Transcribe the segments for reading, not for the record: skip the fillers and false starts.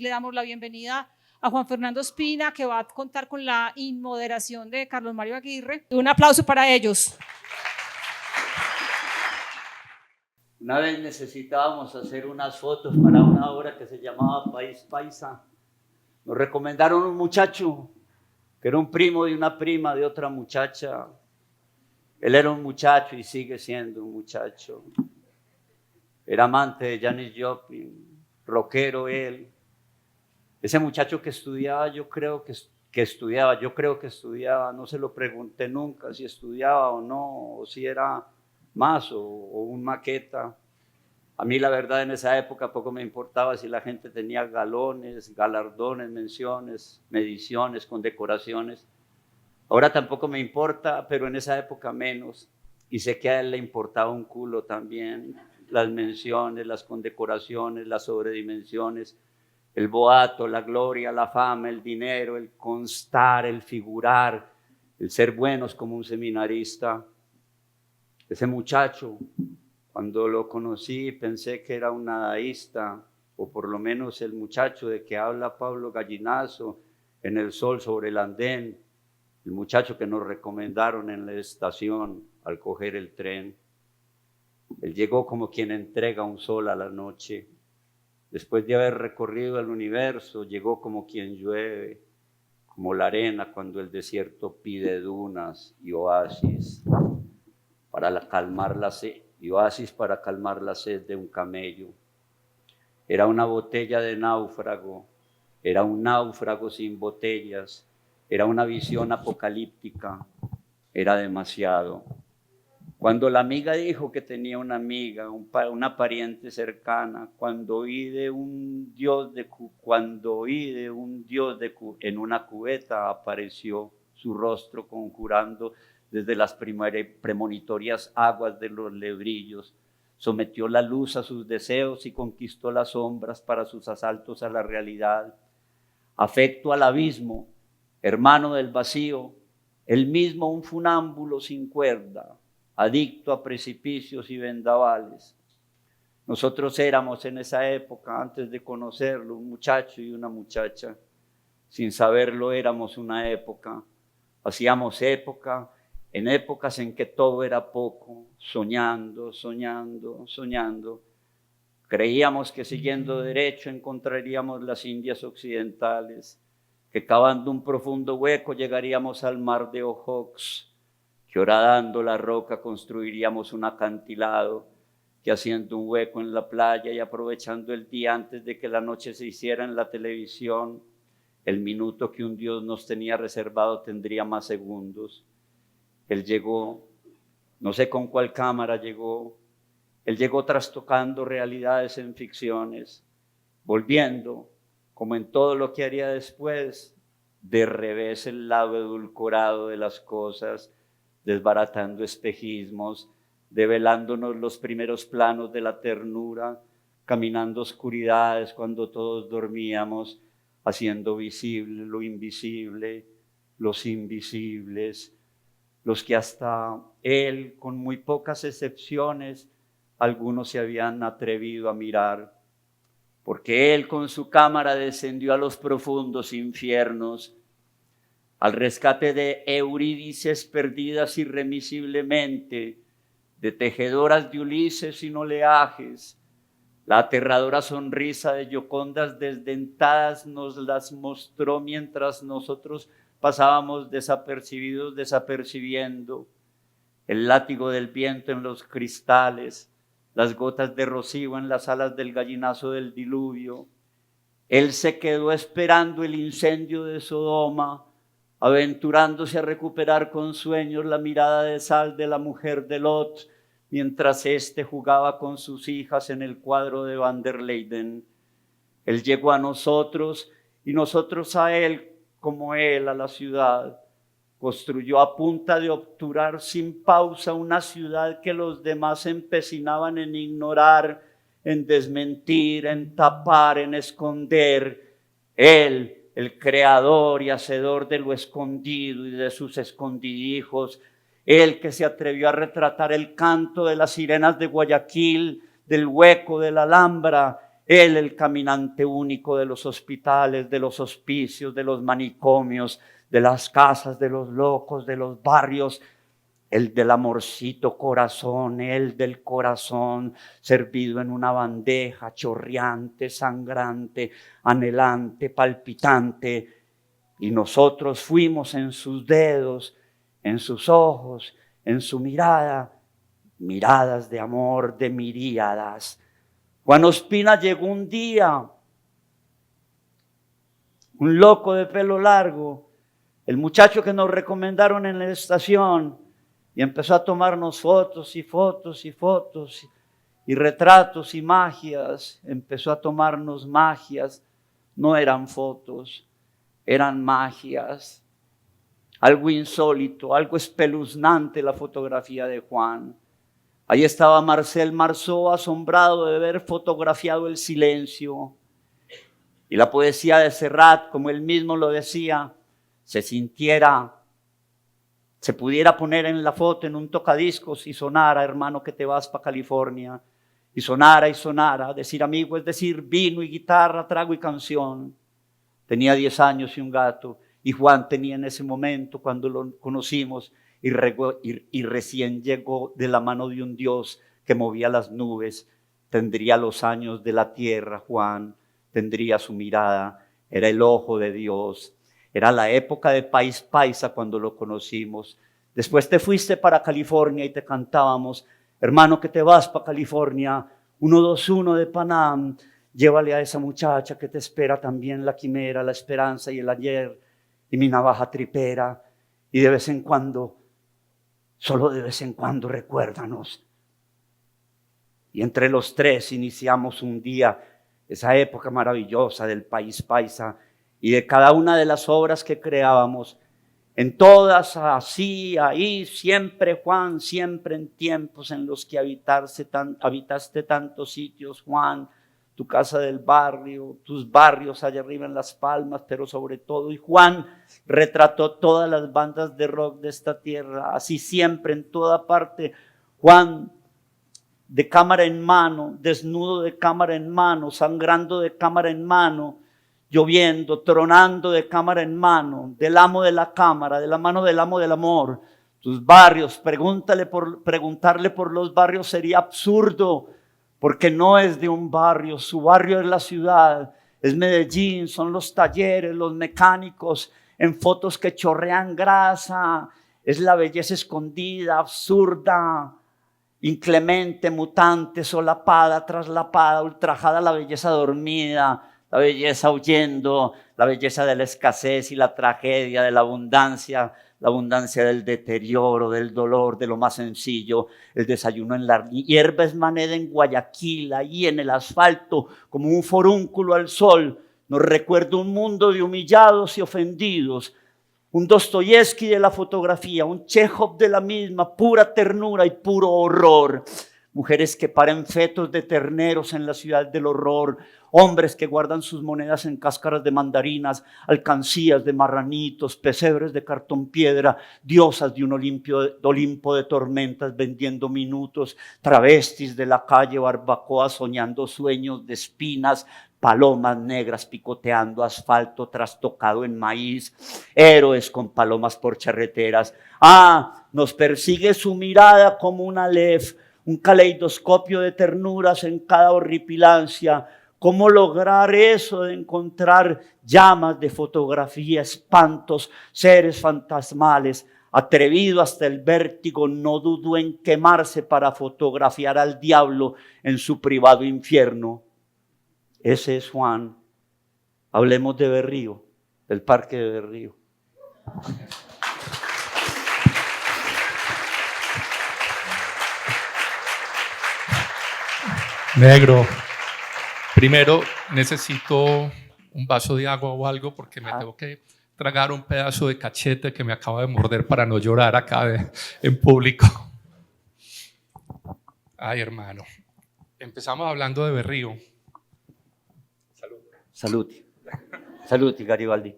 Le damos la bienvenida a Juan Fernando Espina, que va a contar con la inmoderación de Carlos Mario Aguirre. Un aplauso para ellos. Una vez necesitábamos hacer unas fotos para una obra que se llamaba País Paisa. Nos recomendaron un muchacho que era un primo de una prima de otra muchacha. Él era un muchacho y sigue siendo un muchacho. Era amante de Janis Joplin, rockero él. Ese muchacho que estudiaba, yo creo que estudiaba, no se lo pregunté nunca si estudiaba o no, o si era más o un maqueta. A mí la verdad en esa época poco me importaba si la gente tenía galones, galardones, menciones, mediciones, condecoraciones. Ahora tampoco me importa, pero en esa época menos. Y sé que a él le importaba un culo también las menciones, las condecoraciones, las sobredimensiones, el boato, la gloria, la fama, el dinero, el constar, el figurar, el ser buenos como un seminarista. Ese muchacho, cuando lo conocí, pensé que era un nadaísta, o por lo menos el muchacho de que habla Pablo Gallinazo en El Sol sobre el andén, el muchacho que nos recomendaron en la estación al coger el tren. Él llegó como quien entrega un sol a la noche. Después de haber recorrido el universo, llegó como quien llueve, como la arena cuando el desierto pide dunas y oasis para calmar la sed de un camello. Era una botella de náufrago, era un náufrago sin botellas, era una visión apocalíptica, era demasiado. Cuando la amiga dijo que tenía una amiga, una pariente cercana, cuando oí de un dios en una cubeta, apareció su rostro conjurando desde las premonitorias aguas de los lebrillos, sometió la luz a sus deseos y conquistó las sombras para sus asaltos a la realidad. Afecto al abismo, hermano del vacío, él mismo un funámbulo sin cuerda, adicto a precipicios y vendavales. Nosotros éramos en esa época, antes de conocerlo, un muchacho y una muchacha. Sin saberlo éramos una época. Hacíamos época en épocas en que todo era poco, soñando. Creíamos que siguiendo derecho encontraríamos las Indias occidentales, que cavando un profundo hueco llegaríamos al mar de Ojox, que horadando la roca construiríamos un acantilado, que haciendo un hueco en la playa y aprovechando el día antes de que la noche se hiciera en la televisión, el minuto que un Dios nos tenía reservado tendría más segundos. Él llegó, no sé con cuál cámara llegó, él llegó trastocando realidades en ficciones, volviendo, como en todo lo que haría después, de revés el lado edulcorado de las cosas, desbaratando espejismos, develándonos los primeros planos de la ternura, caminando oscuridades cuando todos dormíamos, haciendo visible lo invisible, los invisibles, los que hasta él, con muy pocas excepciones, algunos se habían atrevido a mirar, porque él con su cámara descendió a los profundos infiernos, al rescate de Eurídices perdidas irremisiblemente, de tejedoras de Ulises sin oleajes. La aterradora sonrisa de Giocondas desdentadas nos las mostró mientras nosotros pasábamos desapercibidos, desapercibiendo. El látigo del viento en los cristales, las gotas de rocío en las alas del gallinazo del diluvio. Él se quedó esperando el incendio de Sodoma, aventurándose a recuperar con sueños la mirada de sal de la mujer de Lot, mientras éste jugaba con sus hijas en el cuadro de Van der Leyden. Él llegó a nosotros y nosotros a él, como él a la ciudad. Construyó a punta de obturar sin pausa una ciudad que los demás se empecinaban en ignorar, en desmentir, en tapar, en esconder. Él, el creador y hacedor de lo escondido y de sus escondidijos, él que se atrevió a retratar el canto de las sirenas de Guayaquil, del hueco de la Alhambra, Él, el caminante único de los hospitales, de los hospicios, de los manicomios, de las casas de los locos, de los barrios, el del amorcito corazón, el del corazón servido en una bandeja, chorreante, sangrante, anhelante, palpitante. Y nosotros fuimos en sus dedos, en sus ojos, en su mirada, miradas de amor de miríadas. Juan Ospina llegó un día, un loco de pelo largo, el muchacho que nos recomendaron en la estación, y empezó a tomarnos fotos y fotos y fotos y retratos y magias. Empezó a tomarnos magias. No eran fotos, eran magias. Algo insólito, algo espeluznante la fotografía de Juan. Ahí estaba Marcel Marceau asombrado de haber fotografiado el silencio. Y la poesía de Serrat, como él mismo lo decía, se pudiera poner en la foto, en un tocadiscos y sonara, hermano, que te vas para California. Y sonara, decir amigo, es decir, vino y guitarra, trago y canción. Tenía 10 años y un gato. Y Juan tenía en ese momento, cuando lo conocimos, y recién llegó de la mano de un Dios que movía las nubes. Tendría los años de la tierra, Juan, tendría su mirada, era el ojo de Dios. Era la época de País Paisa cuando lo conocimos. Después te fuiste para California y te cantábamos, hermano, que te vas para California, 121 de Panam, llévale a esa muchacha que te espera también la quimera, la esperanza y el ayer, y mi navaja tripera, y de vez en cuando, solo de vez en cuando, recuérdanos. Y entre los tres iniciamos un día esa época maravillosa del País Paisa, y de cada una de las obras que creábamos, en todas, así, ahí, siempre, Juan, siempre en tiempos en los que habitaste tantos sitios, Juan, tu casa del barrio, tus barrios allá arriba en Las Palmas, pero sobre todo, y Juan retrató todas las bandas de rock de esta tierra, así siempre, en toda parte, Juan, de cámara en mano, desnudo de cámara en mano, sangrando de cámara en mano, lloviendo, tronando de cámara en mano, del amo de la cámara, de la mano del amo del amor. Tus barrios, preguntarle por los barrios sería absurdo, porque no es de un barrio, su barrio es la ciudad, es Medellín, son los talleres, los mecánicos, en fotos que chorrean grasa, es la belleza escondida, absurda, inclemente, mutante, solapada, traslapada, ultrajada, la belleza dormida, la belleza huyendo, la belleza de la escasez y la tragedia de la abundancia del deterioro, del dolor, de lo más sencillo, el desayuno en la hierba esmaneda en Guayaquil, ahí en el asfalto, como un forúnculo al sol, nos recuerda un mundo de humillados y ofendidos, un Dostoyevsky de la fotografía, un Chekhov de la misma, pura ternura y puro horror. Mujeres que paren fetos de terneros en la ciudad del horror, hombres que guardan sus monedas en cáscaras de mandarinas, alcancías de marranitos, pesebres de cartón piedra, diosas de un Olimpo de tormentas vendiendo minutos, travestis de la calle Barbacoa soñando sueños de espinas, palomas negras picoteando asfalto trastocado en maíz, héroes con palomas por charreteras. Nos persigue su mirada como un Aleph, un caleidoscopio de ternuras en cada horripilancia. ¿Cómo lograr eso de encontrar llamas de fotografía, espantos, seres fantasmales? Atrevido hasta el vértigo, no dudó en quemarse para fotografiar al diablo en su privado infierno. Ese es Juan. Hablemos de Berrío, del parque de Berrío. Negro, primero necesito un vaso de agua o algo porque me tengo que tragar un pedazo de cachete que me acaba de morder para no llorar acá en público. Ay, hermano. Empezamos hablando de Berrío. Saluti, Garibaldi.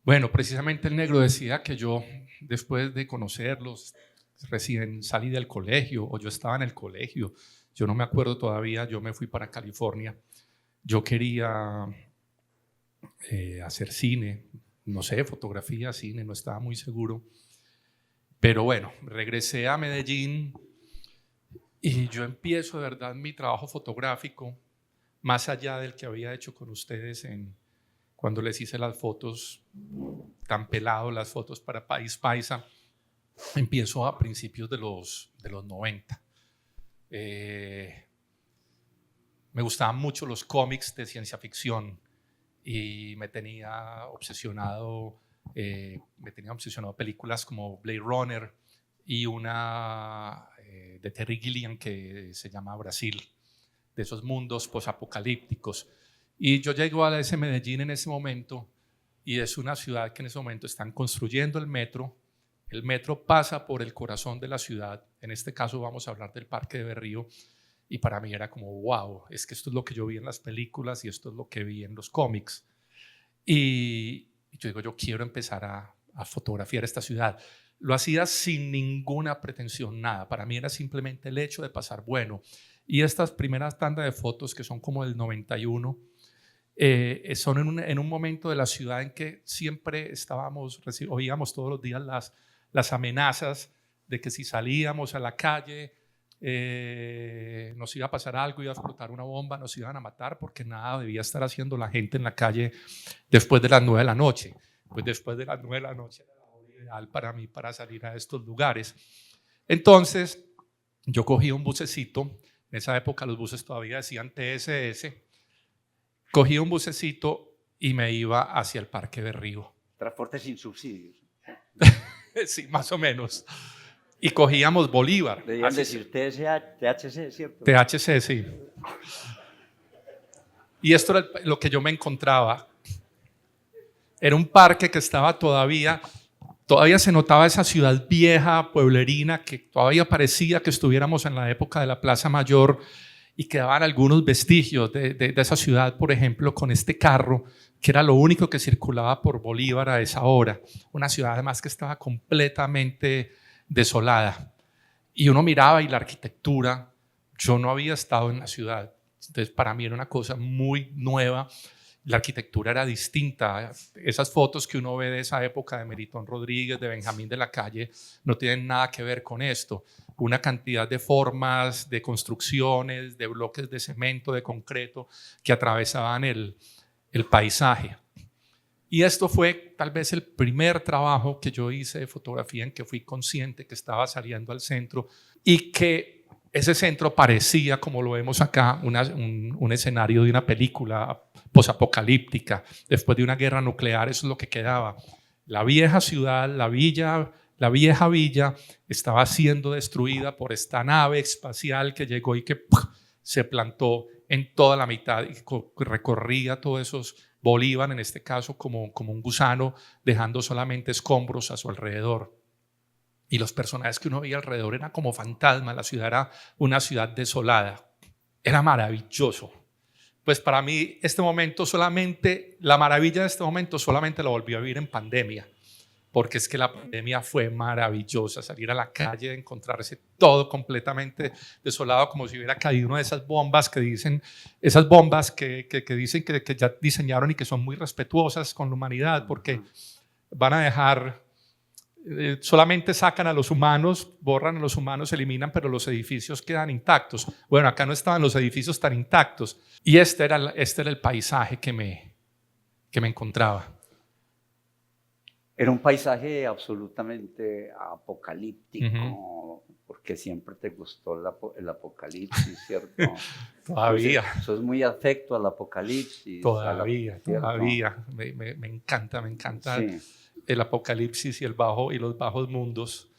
Bueno, precisamente el negro decía que yo, después de conocerlos, recién salí del colegio, o yo estaba en el colegio, yo no me acuerdo todavía, yo me fui para California. Yo quería hacer cine, no sé, fotografía, cine, no estaba muy seguro. Pero bueno, regresé a Medellín y yo empiezo de verdad mi trabajo fotográfico, más allá del que había hecho con ustedes cuando les hice las fotos, tan pelado, las fotos para País Paisa. Empiezo a principios de los 90. Me gustaban mucho los cómics de ciencia ficción y me tenía obsesionado películas como Blade Runner y una de Terry Gilliam que se llama Brasil, de esos mundos posapocalípticos. Y yo llego a ese Medellín en ese momento y es una ciudad que en ese momento están construyendo el metro. El metro pasa por el corazón de la ciudad, en este caso vamos a hablar del Parque de Berrío, y para mí era como, wow, es que esto es lo que yo vi en las películas y esto es lo que vi en los cómics. Y yo digo, yo quiero empezar a fotografiar esta ciudad. Lo hacía sin ninguna pretensión, nada. Para mí era simplemente el hecho de pasar bueno. Y estas primeras tandas de fotos, que son como del 91, son en un momento de la ciudad en que siempre oíamos todos los días las amenazas de que si salíamos a la calle nos iba a pasar algo, iba a explotar una bomba, nos iban a matar, porque nada debía estar haciendo la gente en la calle después de las 9 de la noche. Pues después de las 9 de la noche era la hora ideal para mí para salir a estos lugares. Entonces yo cogí un bucecito, en esa época los buses todavía decían TSS, cogí un bucecito y me iba hacia el Parque Berrío. Transporte sin subsidios. Sí, más o menos. Y cogíamos Bolívar. Debían decir THC, ¿cierto? THC, sí. Y esto era lo que yo me encontraba. Era un parque que estaba todavía se notaba esa ciudad vieja, pueblerina, que todavía parecía que estuviéramos en la época de la Plaza Mayor, y quedaban algunos vestigios de esa ciudad, por ejemplo, con este carro, que era lo único que circulaba por Bolívar a esa hora. Una ciudad además que estaba completamente desolada. Y uno miraba y la arquitectura, yo no había estado en la ciudad, entonces para mí era una cosa muy nueva. La arquitectura era distinta. Esas fotos que uno ve de esa época de Meritón Rodríguez, de Benjamín de la Calle, no tienen nada que ver con esto. Una cantidad de formas, de construcciones, de bloques de cemento, de concreto, que atravesaban el paisaje. Y esto fue tal vez el primer trabajo que yo hice de fotografía en que fui consciente que estaba saliendo al centro y que ese centro parecía, como lo vemos acá, un escenario de una película posapocalíptica. Después de una guerra nuclear, eso es lo que quedaba. La vieja ciudad, la vieja villa estaba siendo destruida por esta nave espacial que llegó y que se plantó en toda la mitad y recorría todos esos Bolívar, en este caso, como un gusano, dejando solamente escombros a su alrededor. Y los personajes que uno veía alrededor eran como fantasmas. La ciudad era una ciudad desolada. Era maravilloso. Pues para mí la maravilla de este momento solamente lo volví a vivir en pandemia, porque es que la pandemia fue maravillosa. Salir a la calle, encontrarse todo completamente desolado, como si hubiera caído una de esas bombas que dicen, dicen que ya diseñaron y que son muy respetuosas con la humanidad, porque van a dejar, solamente sacan a los humanos, borran a los humanos, eliminan, pero los edificios quedan intactos. Bueno, acá no estaban los edificios tan intactos. Y este era el paisaje que me encontraba. Era un paisaje absolutamente apocalíptico, porque siempre te gustó el apocalipsis, ¿cierto? Todavía. Sos muy afecto al apocalipsis. Todavía. Me encanta Sí. el apocalipsis y los bajos mundos.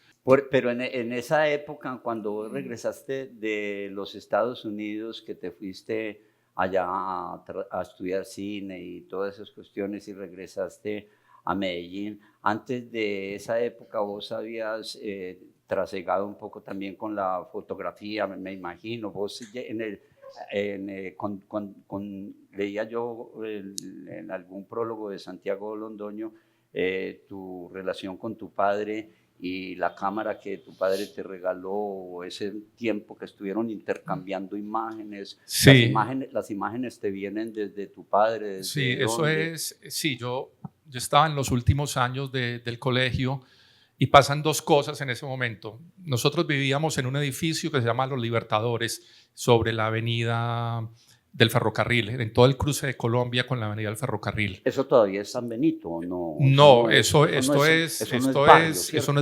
Pero en esa época, cuando vos regresaste de los Estados Unidos, que te fuiste allá a estudiar cine y todas esas cuestiones y regresaste a Medellín, antes de esa época vos habías trasegado un poco también con la fotografía, me imagino. Vos leía yo en algún prólogo de Santiago Londoño tu relación con tu padre y la cámara que tu padre te regaló, ese tiempo que estuvieron intercambiando imágenes. Sí. Las imágenes te vienen desde tu padre. ¿Desde Sí, eso dónde? es, sí, yo estaba en los últimos años del colegio y pasan dos cosas en ese momento. Nosotros vivíamos en un edificio que se llama Los Libertadores, sobre la avenida del ferrocarril, en todo el cruce de Colombia con la avenida del ferrocarril. ¿Eso todavía es San Benito o no? No, Eso no es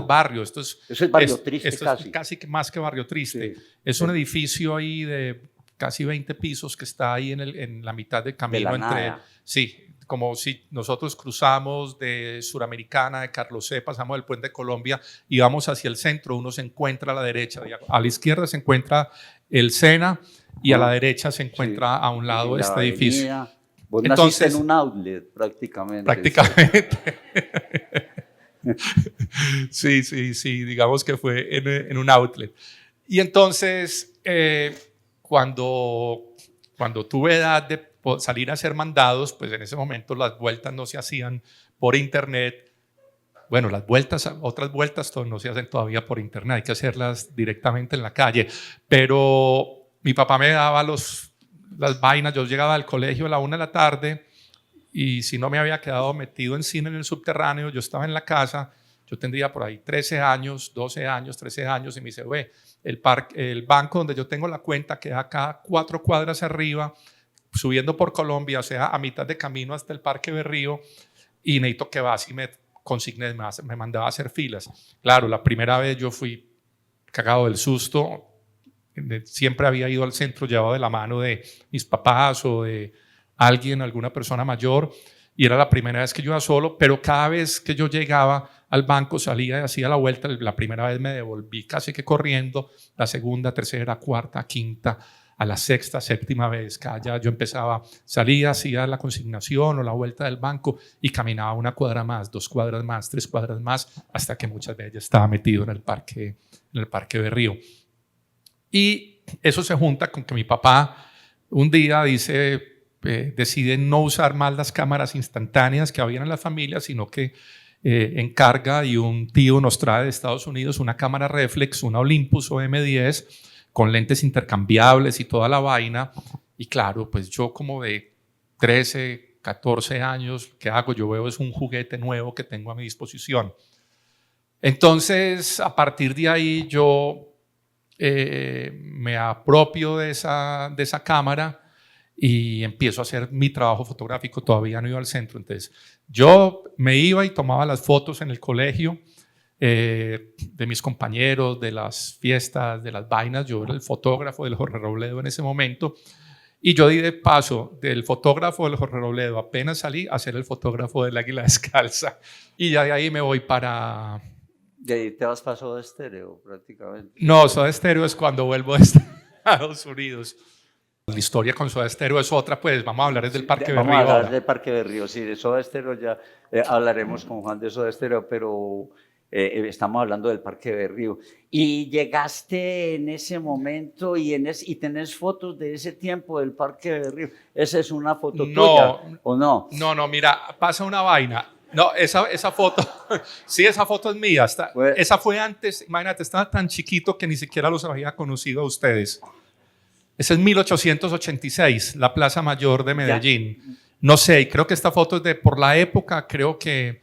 barrio, esto es eso es barrio triste esto casi. es casi que más que barrio triste. Sí, Es sí. un edificio ahí de casi 20 pisos que está ahí en la mitad del camino la entre... nada. Sí, como si nosotros cruzamos de Suramericana, de Carlos C, pasamos del Puente de Colombia y vamos hacia el centro, uno se encuentra a la derecha, a la izquierda se encuentra el Sena y a la derecha se encuentra a un lado Y la este edificio. avenida. Vos Entonces, naciste en un outlet prácticamente. Prácticamente. Sí, sí, sí, digamos que fue en un outlet. Y entonces, cuando tuve edad de salir a hacer mandados, pues en ese momento las vueltas no se hacían por internet. Bueno, las vueltas, otras vueltas no se hacen todavía por internet, hay que hacerlas directamente en la calle. Pero mi papá me daba las vainas, yo llegaba al colegio a la 1 de la tarde y si no me había quedado metido en cine en el subterráneo, yo estaba en la casa, yo tendría por ahí 13 años, 12 años, 13 años y me dice, ve, el banco donde yo tengo la cuenta queda acá 4 cuadras arriba, subiendo por Colombia, o sea, a mitad de camino hasta el Parque Berrío, y necesito que vas y me consignes, me mandaba a hacer filas. Claro, la primera vez yo fui cagado del susto, siempre había ido al centro llevado de la mano de mis papás o de alguien, alguna persona mayor, y era la primera vez que yo iba solo, pero cada vez que yo llegaba al banco, salía y hacía la vuelta, la primera vez me devolví casi que corriendo, la segunda, tercera, cuarta, quinta, a la sexta, séptima vez, ya yo empezaba, salía, hacía la consignación o la vuelta del banco y caminaba 1 cuadra más, 2 cuadras más, 3 cuadras más, hasta que muchas veces ya estaba metido en el parque Berrío. Y eso se junta con que mi papá un día decide no usar más las cámaras instantáneas que había en la familia, sino que encarga y un tío nos trae de Estados Unidos una cámara reflex, una Olympus OM10 con lentes intercambiables y toda la vaina. Y claro, pues yo como de 13, 14 años, ¿qué hago? Yo veo es un juguete nuevo que tengo a mi disposición. Entonces, a partir de ahí yo me apropio de esa cámara y empiezo a hacer mi trabajo fotográfico. Todavía no iba al centro, entonces yo me iba y tomaba las fotos en el colegio de mis compañeros, de las fiestas, de las vainas. Yo era el fotógrafo del Jorge Robledo en ese momento y yo di de paso del fotógrafo del Jorge Robledo, apenas salí, a ser el fotógrafo del Águila Descalza, y ya de ahí me voy para... Y ahí te vas para Soda Stereo prácticamente. No, Soda Stereo es cuando vuelvo de Estados Unidos. La historia con Soda Stereo es otra, pues vamos a hablar del Parque Berrío. Vamos a hablar ahora. del Parque Berrío, sí, de Soda Stereo ya hablaremos con Juan de Soda Stereo, pero estamos hablando del Parque Berrío. Y llegaste en ese momento y tenés fotos de ese tiempo del Parque Berrío. ¿Esa es una foto tuya o no? No, mira, pasa una vaina. No, esa foto, sí, esa foto es mía. Esa fue antes, imagínate, estaba tan chiquito que ni siquiera los había conocido a ustedes. Esa es 1886, la Plaza Mayor de Medellín. No sé, creo que esta foto es por la época, creo que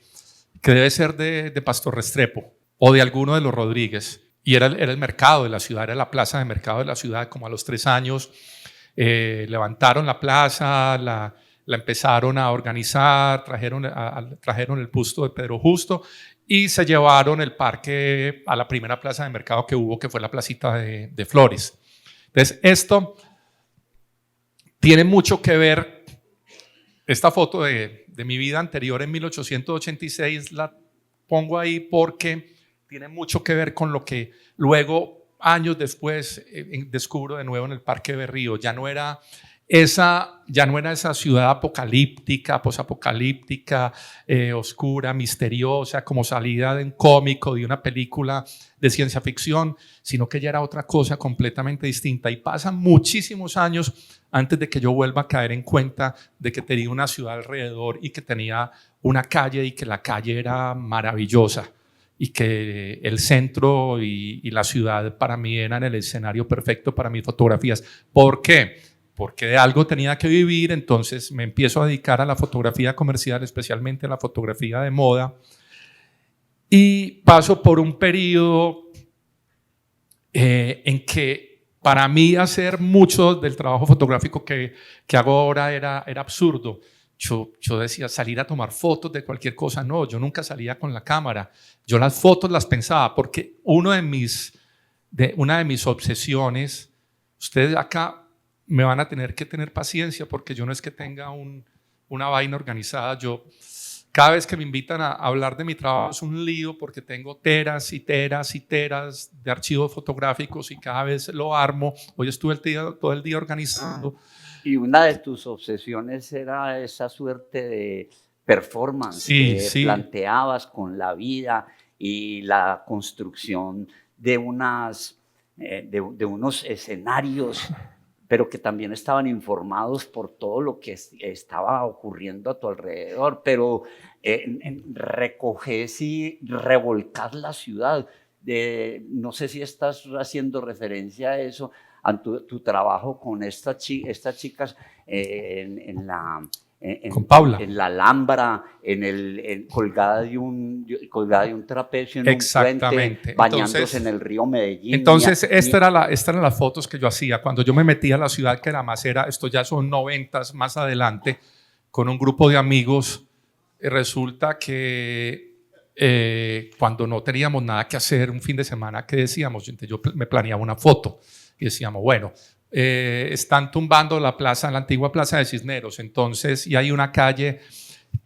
debe ser de Pastor Restrepo o de alguno de los Rodríguez. Y era el mercado de la ciudad, era la plaza de mercado de la ciudad. Como a los 3 años levantaron la plaza, la empezaron a organizar, trajeron el busto de Pedro Justo y se llevaron el parque a la primera plaza de mercado que hubo, que fue la placita de Flores. Entonces, esto tiene mucho que ver, esta foto de mi vida anterior en 1886 la pongo ahí porque tiene mucho que ver con lo que luego, años después, descubro de nuevo en el Parque Berrío. Ya no era esa ciudad apocalíptica, posapocalíptica, oscura, misteriosa, como salida de un cómico, de una película de ciencia ficción, sino que ya era otra cosa completamente distinta. Y pasan muchísimos años antes de que yo vuelva a caer en cuenta de que tenía una ciudad alrededor y que tenía una calle y que la calle era maravillosa, y que el centro y la ciudad para mí eran el escenario perfecto para mis fotografías. ¿Por qué? Porque de algo tenía que vivir, entonces me empiezo a dedicar a la fotografía comercial, especialmente a la fotografía de moda, y paso por un periodo en que para mí hacer mucho del trabajo fotográfico que hago ahora era absurdo. Yo decía salir a tomar fotos de cualquier cosa, no, yo nunca salía con la cámara, yo las fotos las pensaba, porque una de mis obsesiones, ustedes acá me van a tener que tener paciencia, porque yo no es que tenga una vaina organizada, cada vez que me invitan a hablar de mi trabajo es un lío, porque tengo teras y teras y teras de archivos fotográficos y cada vez lo armo. Hoy estuve todo el día organizando. Y una de tus obsesiones era esa suerte de performance que planteabas con la vida y la construcción de unos escenarios, pero que también estaban informados por todo lo que estaba ocurriendo a tu alrededor, pero recoges y revolcas la ciudad. No sé si estás haciendo referencia a eso, a tu trabajo con estas chicas con Paula. En la Alhambra, colgada de un trapecio en un puente, bañándose en el río Medellín. Entonces, estas eran las fotos que yo hacía cuando yo me metía a la ciudad, que era más, esto ya son 90s más adelante, con un grupo de amigos. Resulta que cuando no teníamos nada que hacer un fin de semana, ¿qué decíamos? Entonces yo me planeaba una foto y decíamos, bueno, están tumbando la antigua plaza de Cisneros, entonces, y hay una calle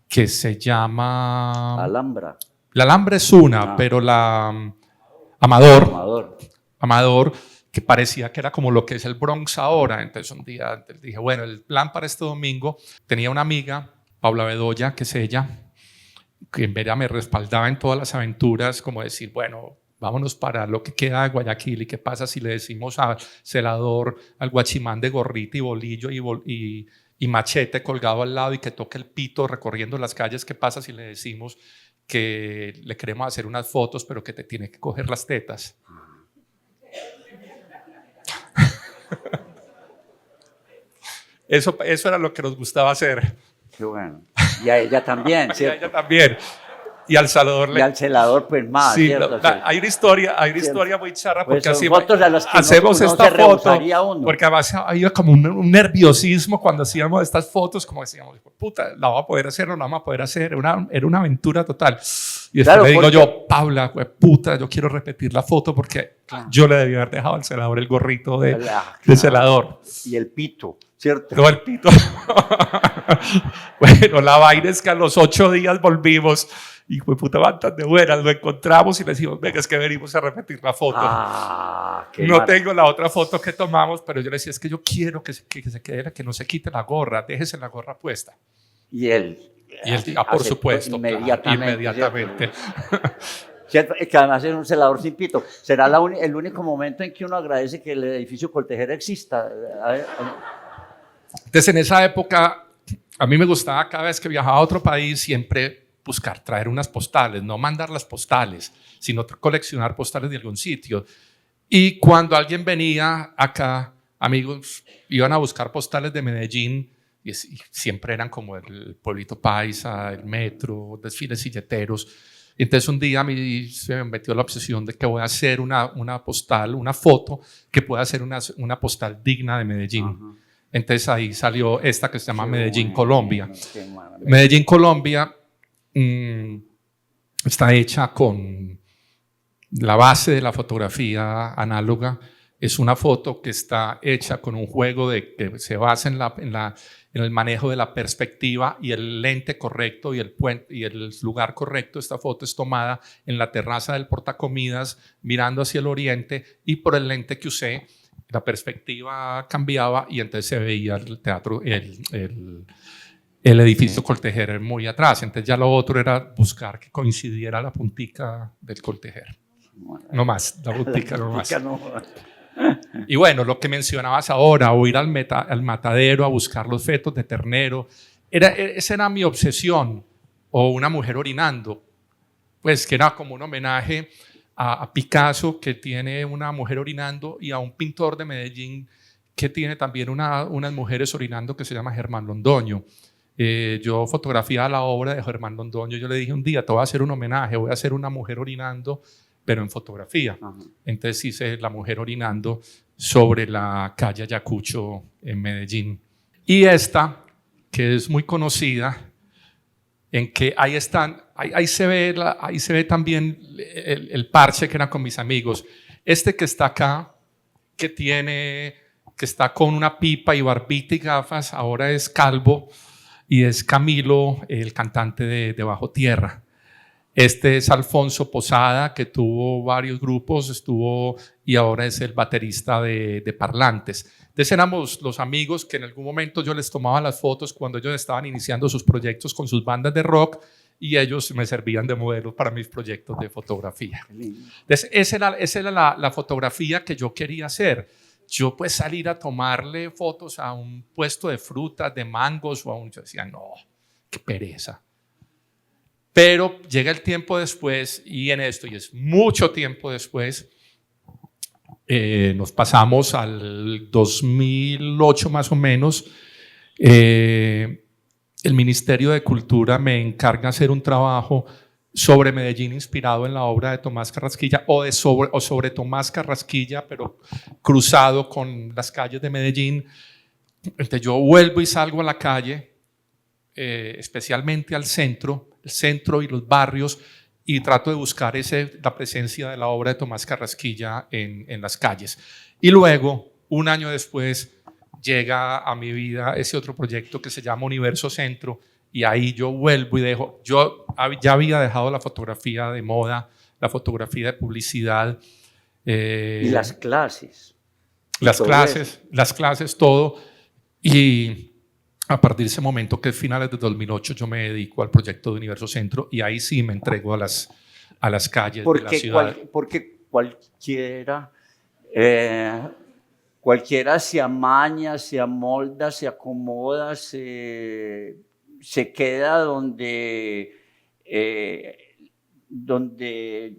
que se llama Alhambra. La Alhambra es una, pero la Amador, que parecía que era como lo que es el Bronx ahora. Entonces un día dije, bueno, el plan para este domingo, tenía una amiga, Paula Bedoya, que es ella, que en verdad me respaldaba en todas las aventuras, como decir, bueno, vámonos para lo que queda de Guayaquil, y qué pasa si le decimos al celador, al guachimán de gorrita y bolillo y machete colgado al lado y que toque el pito recorriendo las calles, qué pasa si le decimos que le queremos hacer unas fotos pero que te tiene que coger las tetas. Eso era lo que nos gustaba hacer. Qué bueno. Y a ella también, ¿cierto? Y a ella también. Y al celador pues más, sí, ¿cierto? Hay una historia muy charra, porque pues hacemos esta foto, porque además había como un nerviosismo cuando hacíamos estas fotos, como decíamos, puta, la vamos a poder hacer o no la vamos a poder hacer, era una aventura total. Y después le digo yo, Paula, puta, yo quiero repetir la foto, porque yo le debía haber dejado al celador el gorrito de celador. Y el pito, ¿cierto? No, el pito. Bueno, la vaina es que a los 8 días volvimos y fue puta banda de buenas, lo encontramos y le decimos, venga, es que venimos a repetir la foto. No tengo la otra foto que tomamos, pero yo le decía, es que yo quiero que se quede, que no se quite la gorra, déjese la gorra puesta. Y él por supuesto, inmediatamente. ¿Cierto? Que además es un celador sin pito. Será el único momento en que uno agradece que el edificio Coltejera exista. Entonces, en esa época, a mí me gustaba cada vez que viajaba a otro país siempre traer unas postales, no mandar las postales, sino coleccionar postales de algún sitio. Y cuando alguien venía acá, amigos iban a buscar postales de Medellín, y siempre eran como el pueblito paisa, el metro, desfiles silleteros. Entonces un día a mí se me metió la obsesión de que voy a hacer una postal, una foto que pueda ser una postal digna de Medellín. Uh-huh. Entonces ahí salió esta que se llama Medellín, Colombia. Medellín, Colombia está hecha con la base de la fotografía análoga. Es una foto que está hecha con un juego que se basa en el manejo de la perspectiva y el lente correcto y el lugar correcto. Esta foto es tomada en la terraza del portacomidas, mirando hacia el oriente, y por el lente que usé, la perspectiva cambiaba y entonces se veía el teatro, el edificio Coltejera muy atrás. Entonces ya lo otro era buscar que coincidiera la puntica del Coltejera. No más, la puntica no más. Y bueno, lo que mencionabas ahora, o ir al matadero a buscar los fetos de ternero, esa era mi obsesión, o una mujer orinando. pues que era como un homenaje a Picasso, que tiene una mujer orinando, y a un pintor de Medellín que tiene también unas mujeres orinando, que se llama Germán Londoño. Yo fotografiaba la obra de Germán Londoño. Yo le dije un día, te voy a hacer un homenaje, voy a hacer una mujer orinando, pero en fotografía. Entonces hice la mujer orinando sobre la calle Ayacucho en Medellín. Y esta, que es muy conocida, en que ahí se ve también el parche que era con mis amigos. Este que está acá, que está con una pipa y barbita y gafas, ahora es calvo, y es Camilo, el cantante de Bajo Tierra. Este es Alfonso Posada, que tuvo varios grupos, y ahora es el baterista de Parlantes. Entonces éramos los amigos que en algún momento yo les tomaba las fotos cuando ellos estaban iniciando sus proyectos con sus bandas de rock, y ellos me servían de modelo para mis proyectos de fotografía. Entonces esa era la fotografía que yo quería hacer. Yo pues salir a tomarle fotos a un puesto de frutas, de mangos, yo decía, no, qué pereza. Pero llega el tiempo después, y en esto, y es mucho tiempo después, nos pasamos al 2008 más o menos. El Ministerio de Cultura me encarga hacer un trabajo sobre Medellín inspirado en la obra de Tomás Carrasquilla, o sobre Tomás Carrasquilla, pero cruzado con las calles de Medellín. Entonces yo vuelvo y salgo a la calle, especialmente al centro, el centro y los barrios, y trato de buscar la presencia de la obra de Tomás Carrasquilla en las calles. Y luego, un año después, llega a mi vida ese otro proyecto que se llama Universo Centro, y ahí yo vuelvo y yo ya había dejado la fotografía de moda, la fotografía de publicidad. Y las clases. Las clases, todo. Y a partir de ese momento, que es finales de 2008, yo me dedico al proyecto de Universo Centro, y ahí sí me entrego a las calles de la ciudad. Porque cualquiera se amaña, se amolda, se acomoda, se queda donde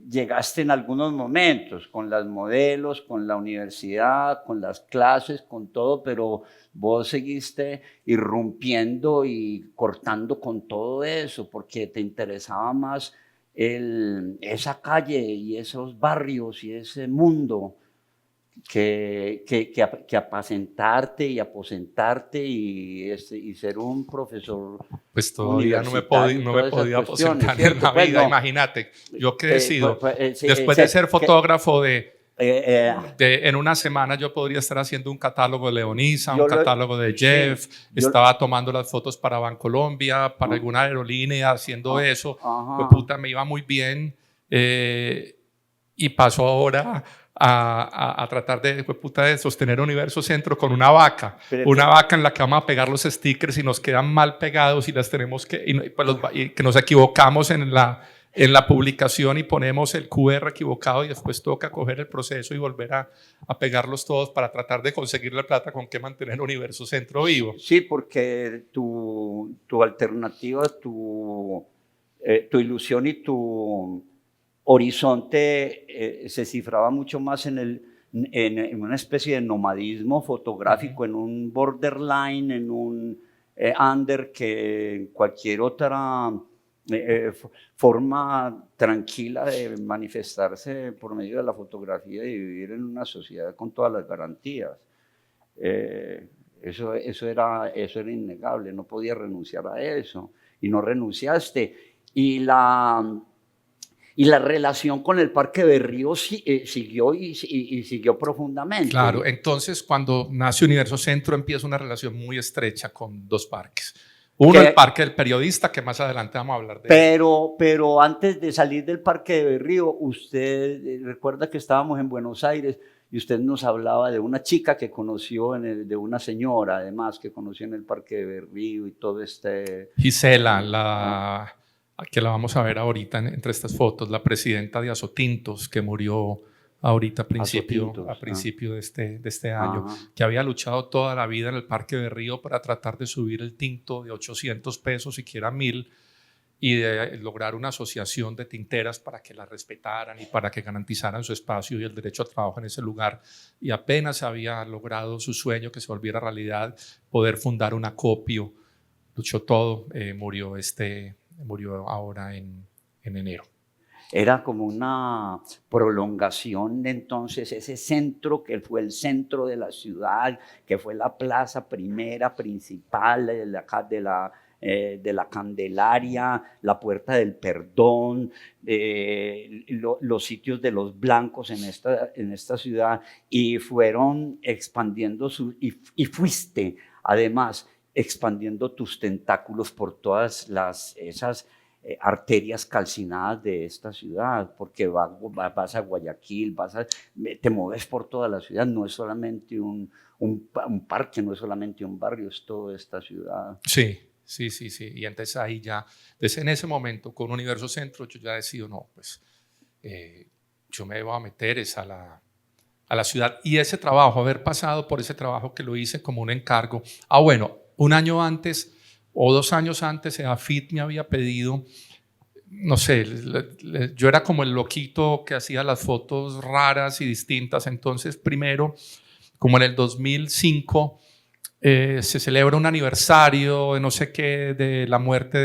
llegaste en algunos momentos, con las modelos, con la universidad, con las clases, con todo, pero vos seguiste irrumpiendo y cortando con todo eso, porque te interesaba más esa calle y esos barrios y ese mundo que apacentarte y aposentarte y ser un profesor. Pues todavía no me podía aposentar en la vida. No. Imagínate, yo que decido, después de ser fotógrafo en una semana yo podría estar haciendo un catálogo de Leonisa, un catálogo de Jeff, estaba tomando las fotos para Bancolombia, para alguna aerolínea, haciendo eso. Pues, puta, me iba muy bien, y paso ahora a tratar de sostener Universo Centro con una vaca en la que vamos a pegar los stickers y nos quedan mal pegados, y las tenemos y que nos equivocamos en la publicación y ponemos el QR equivocado, y después toca coger el proceso y volver a pegarlos todos para tratar de conseguir la plata con que mantener Universo Centro vivo. Sí, porque tu alternativa, tu ilusión y tu horizonte se cifraba mucho más en una especie de nomadismo fotográfico, en un borderline, en un under, que en cualquier otra forma tranquila de manifestarse por medio de la fotografía y vivir en una sociedad con todas las garantías. Eso era innegable, no podía renunciar a eso, y no renunciaste. Y la relación con el Parque Berrío siguió y siguió profundamente. Claro, entonces cuando nace Universo Centro empieza una relación muy estrecha con dos parques. Uno, el Parque del Periodista, que más adelante vamos a hablar de él. Pero antes de salir del Parque de Berrío, usted recuerda que estábamos en Buenos Aires y usted nos hablaba de una chica que conoció, de una señora además que conoció en el Parque de Berrío y todo Gisela, que la vamos a ver ahorita entre estas fotos, la presidenta de Azotintos, que murió ahorita a principio de este año, que había luchado toda la vida en el Parque de Río para tratar de subir el tinto de 800 pesos, siquiera 1000, y de lograr una asociación de tinteras para que las respetaran y para que garantizaran su espacio y el derecho a trabajo en ese lugar. Y apenas había logrado su sueño que se volviera realidad, poder fundar un acopio, luchó todo, murió ahora en enero. Era como una prolongación de entonces ese centro que fue el centro de la ciudad, que fue la plaza primera principal de la Candelaria, la Puerta del Perdón, los sitios de los blancos en esta ciudad, y fueron expandiendo y fuiste además expandiendo tus tentáculos por todas esas arterias calcinadas de esta ciudad, porque vas a Guayaquil, te mueves por toda la ciudad, no es solamente un parque, no es solamente un barrio, es toda esta ciudad. Sí. Y entonces ahí ya, en ese momento con Universo Centro, yo ya decido, no, pues yo me voy a meter a la ciudad. Y ese trabajo, haber pasado por ese trabajo que lo hice como un encargo. Bueno, un año antes o 2 años antes, EDAFIT me había pedido, no sé, yo era como el loquito que hacía las fotos raras y distintas. Entonces, primero, como en el 2005, se celebra un aniversario de no sé qué, de la muerte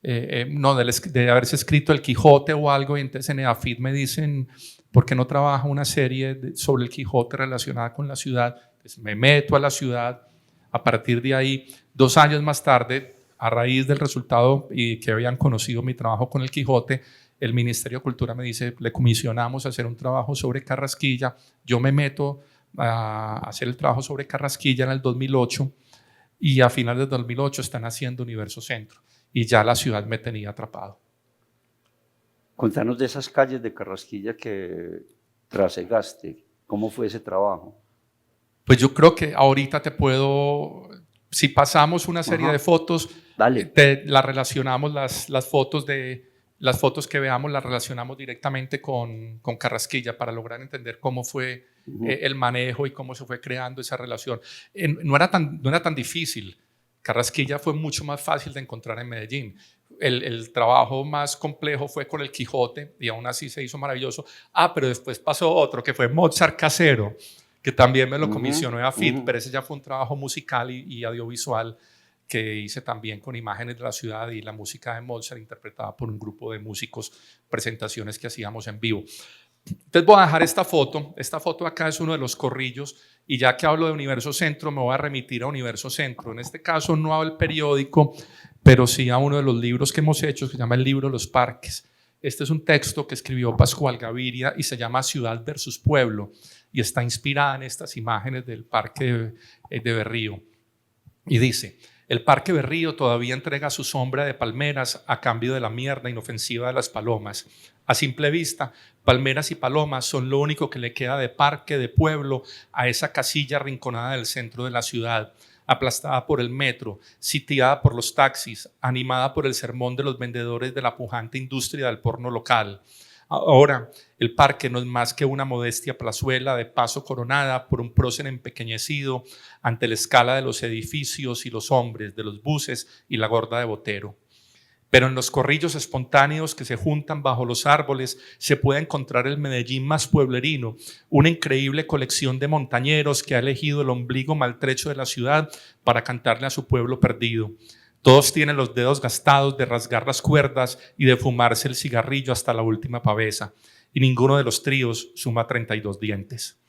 de haberse escrito El Quijote o algo, y entonces en EDAFIT me dicen, ¿por qué no trabaja una serie sobre el Quijote relacionada con la ciudad? Entonces me meto a la ciudad. A partir de ahí, 2 años más tarde, a raíz del resultado y que habían conocido mi trabajo con el Quijote, el Ministerio de Cultura me dice, le comisionamos a hacer un trabajo sobre Carrasquilla. Yo me meto a hacer el trabajo sobre Carrasquilla en el 2008, y a finales del 2008 están haciendo Universo Centro, y ya la ciudad me tenía atrapado. Contanos de esas calles de Carrasquilla que trasegaste. ¿Cómo fue ese trabajo? Pues yo creo que ahorita si pasamos una serie de fotos, las relacionamos, las fotos que veamos las relacionamos directamente con Carrasquilla para lograr entender cómo fue el manejo y cómo se fue creando esa relación. No era tan difícil. Carrasquilla fue mucho más fácil de encontrar en Medellín. El trabajo más complejo fue con el Quijote, y aún así se hizo maravilloso. Pero después pasó otro que fue Mozart Casero, que también me lo comisionó EDAFIT, pero ese ya fue un trabajo musical y audiovisual que hice también con imágenes de la ciudad y la música de Mozart interpretada por un grupo de músicos, presentaciones que hacíamos en vivo. Entonces voy a dejar esta foto acá es uno de los corrillos, y ya que hablo de Universo Centro me voy a remitir a Universo Centro. En este caso no al periódico, pero sí a uno de los libros que hemos hecho, que se llama el libro Los Parques. Este es un texto que escribió Pascual Gaviria y se llama Ciudad versus Pueblo, y está inspirada en estas imágenes del Parque de Berrío. Y dice, el Parque Berrío todavía entrega su sombra de palmeras a cambio de la mierda inofensiva de las palomas. A simple vista, palmeras y palomas son lo único que le queda de parque, de pueblo, a esa casilla arrinconada del centro de la ciudad, aplastada por el metro, sitiada por los taxis, animada por el sermón de los vendedores de la pujante industria del porno local. Ahora, el parque no es más que una modestia plazuela de paso coronada por un prócer empequeñecido ante la escala de los edificios y los hombres, de los buses y la gorda de Botero. Pero en los corrillos espontáneos que se juntan bajo los árboles se puede encontrar el Medellín más pueblerino, una increíble colección de montañeros que ha elegido el ombligo maltrecho de la ciudad para cantarle a su pueblo perdido. Todos tienen los dedos gastados de rasgar las cuerdas y de fumarse el cigarrillo hasta la última pavesa, y ninguno de los tríos suma 32 dientes.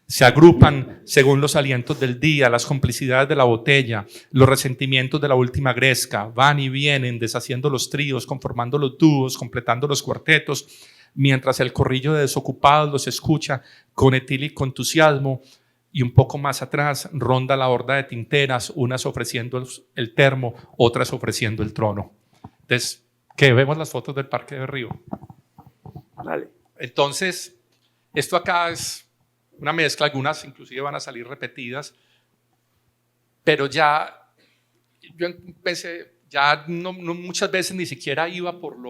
Se agrupan según los alientos del día, las complicidades de la botella, los resentimientos de la última gresca, van y vienen deshaciendo los tríos, conformando los dúos, completando los cuartetos, mientras el corrillo de desocupados los escucha con etílico entusiasmo, y un poco más atrás ronda la horda de tinteras, unas ofreciendo el termo, otras ofreciendo el trono. Entonces, ¿qué? Vemos las fotos del Parque de Río. Vale. Entonces, esto acá es una mezcla, algunas inclusive van a salir repetidas, pero ya yo empecé, ya no muchas veces ni siquiera iba por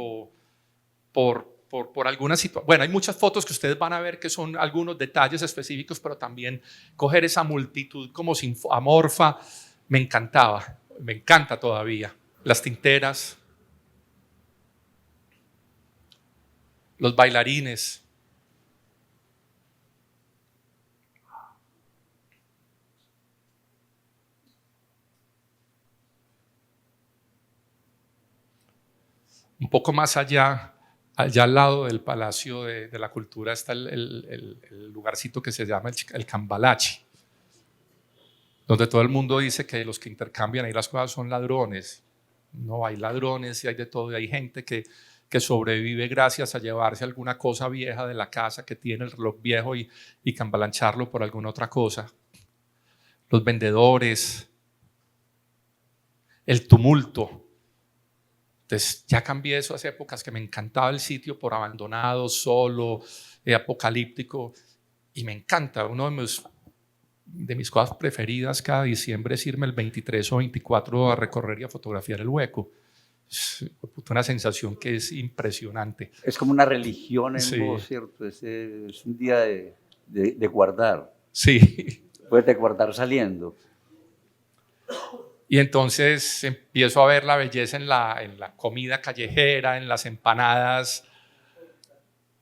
alguna situación. Bueno, hay muchas fotos que ustedes van a ver que son algunos detalles específicos, pero también coger esa multitud como amorfa me encantaba, me encanta todavía. Las tinteras, los bailarines. Un poco más allá al lado del Palacio de la Cultura está el lugarcito que se llama el Cambalache, donde todo el mundo dice que los que intercambian ahí las cosas son ladrones. No, hay ladrones y hay de todo, y hay gente que sobrevive gracias a llevarse alguna cosa vieja de la casa que tiene el reloj viejo y cambalancharlo por alguna otra cosa. Los vendedores, el tumulto. Entonces ya cambié eso hace épocas que me encantaba el sitio por abandonado, solo, apocalíptico, y me encanta. Uno de mis cosas preferidas cada diciembre es irme el 23 o 24 a recorrer y a fotografiar el Hueco. Es una sensación que es impresionante. Es como una religión en Sí. vos, ¿cierto? Es un día de guardar. Sí. Puedes de guardar saliendo. Y entonces empiezo a ver la belleza en la comida callejera, en las empanadas,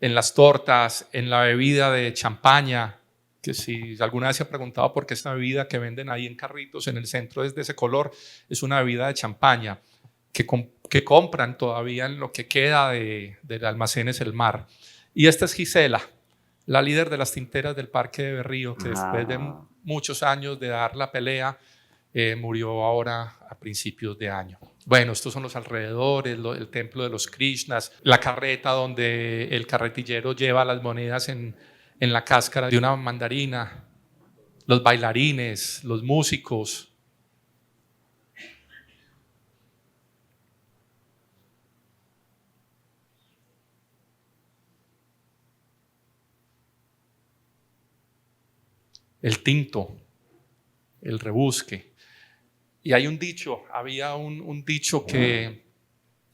en las tortas, en la bebida de champaña, que si alguna vez se ha preguntado por qué esta bebida que venden ahí en carritos en el centro es de ese color, es una bebida de champaña que compran todavía en lo que queda del almacenes El Mar. Y esta es Gisela, la líder de las tinteras del Parque de Berrío, que después de muchos años de dar la pelea, murió ahora a principios de año. Bueno, estos son los alrededores, el templo de los Krishnas, la carreta donde el carretillero lleva las monedas en la cáscara de una mandarina, los bailarines, los músicos. El tinto, el rebusque. Y hay un dicho, había un dicho que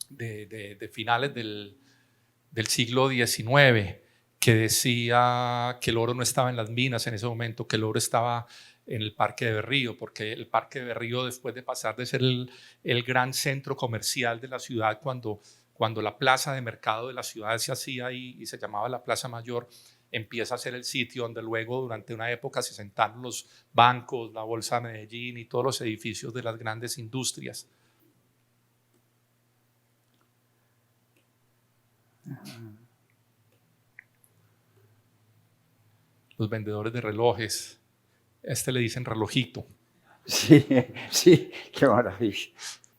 de finales del siglo XIX que decía que el oro no estaba en las minas en ese momento, que el oro estaba en el Parque de Berrío, porque el Parque de Berrío, después de pasar de ser el gran centro comercial de la ciudad, cuando la plaza de mercado de la ciudad se hacía ahí y se llamaba la Plaza Mayor, empieza a ser el sitio donde luego durante una época se sentaron los bancos, la Bolsa de Medellín y todos los edificios de las grandes industrias. Los vendedores de relojes, le dicen relojito. Sí, sí, qué maravilla.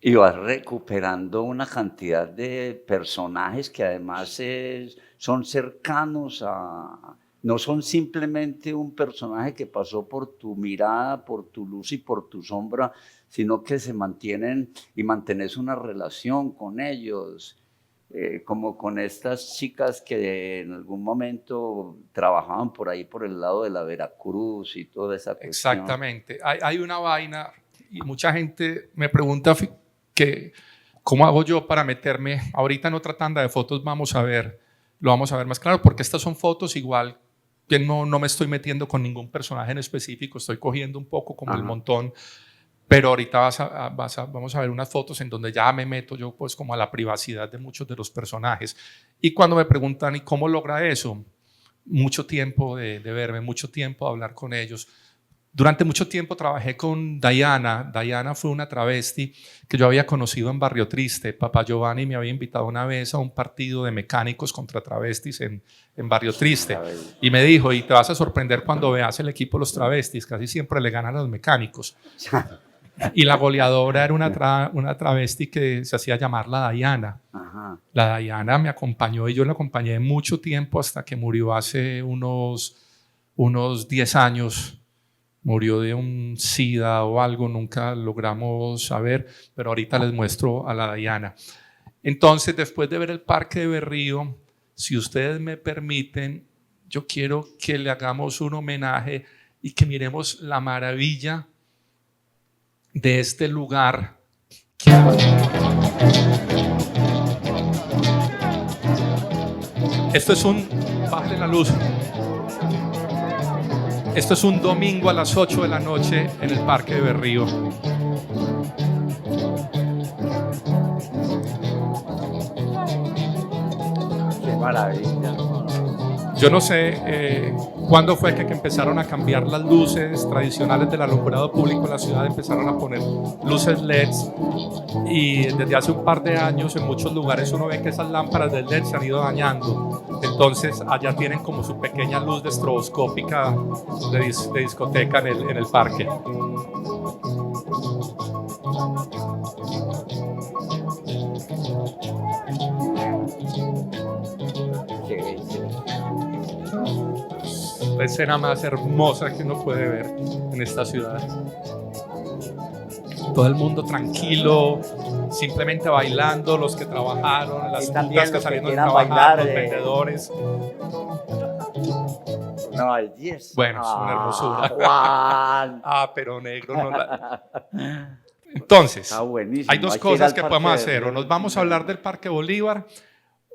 Y vas recuperando una cantidad de personajes que además son cercanos no son simplemente un personaje que pasó por tu mirada, por tu luz y por tu sombra, sino que se mantienen y mantenés una relación con ellos, como con estas chicas que en algún momento trabajaban por ahí, por el lado de la Veracruz y toda esa cuestión. Exactamente. Hay una vaina y mucha gente me pregunta que cómo hago yo para meterme. Ahorita en otra tanda de fotos lo vamos a ver más claro, porque estas son fotos igual que no me estoy metiendo con ningún personaje en específico, estoy cogiendo un poco como el montón, pero ahorita vamos a ver unas fotos en donde ya me meto yo pues como a la privacidad de muchos de los personajes. Y cuando me preguntan, ¿y cómo logra eso? Mucho tiempo de verme, mucho tiempo de hablar con ellos. Durante mucho tiempo trabajé con Diana. Diana fue una travesti que yo había conocido en Barrio Triste. Papá Giovanni me había invitado una vez a un partido de mecánicos contra travestis en Barrio Triste. Y me dijo, y te vas a sorprender cuando veas el equipo de los travestis, casi siempre le ganan a los mecánicos. Y la goleadora era una travesti que se hacía llamar la Diana. Ajá. La Diana me acompañó y yo la acompañé mucho tiempo hasta que murió hace unos 10 años. Murió de un SIDA o algo, nunca logramos saber, pero ahorita les muestro a la Diana. Entonces, después de ver el Parque de Berrío, si ustedes me permiten, yo quiero que le hagamos un homenaje y que miremos la maravilla de este lugar. Esto es bájale la luz. Esto es un domingo a las 8 de la noche en el Parque de Berrío. maravilla. Yo no sé cuándo fue que empezaron a cambiar las luces tradicionales del alumbrado público en la ciudad, empezaron a poner luces LEDs y desde hace un par de años en muchos lugares uno ve que esas lámparas de LED se han ido dañando. Entonces allá tienen como su pequeña luz de estroboscópica de discoteca en el parque. La escena más hermosa que uno puede ver en esta ciudad. Todo el mundo tranquilo, simplemente bailando, los que trabajaron, las putas que salieron a trabajar, los vendedores. No, el 10. Bueno, es una hermosura. Juan. Pero negro no la... Entonces, Está buenísimo. hay dos cosas que podemos hacer. O nos vamos a hablar del Parque Bolívar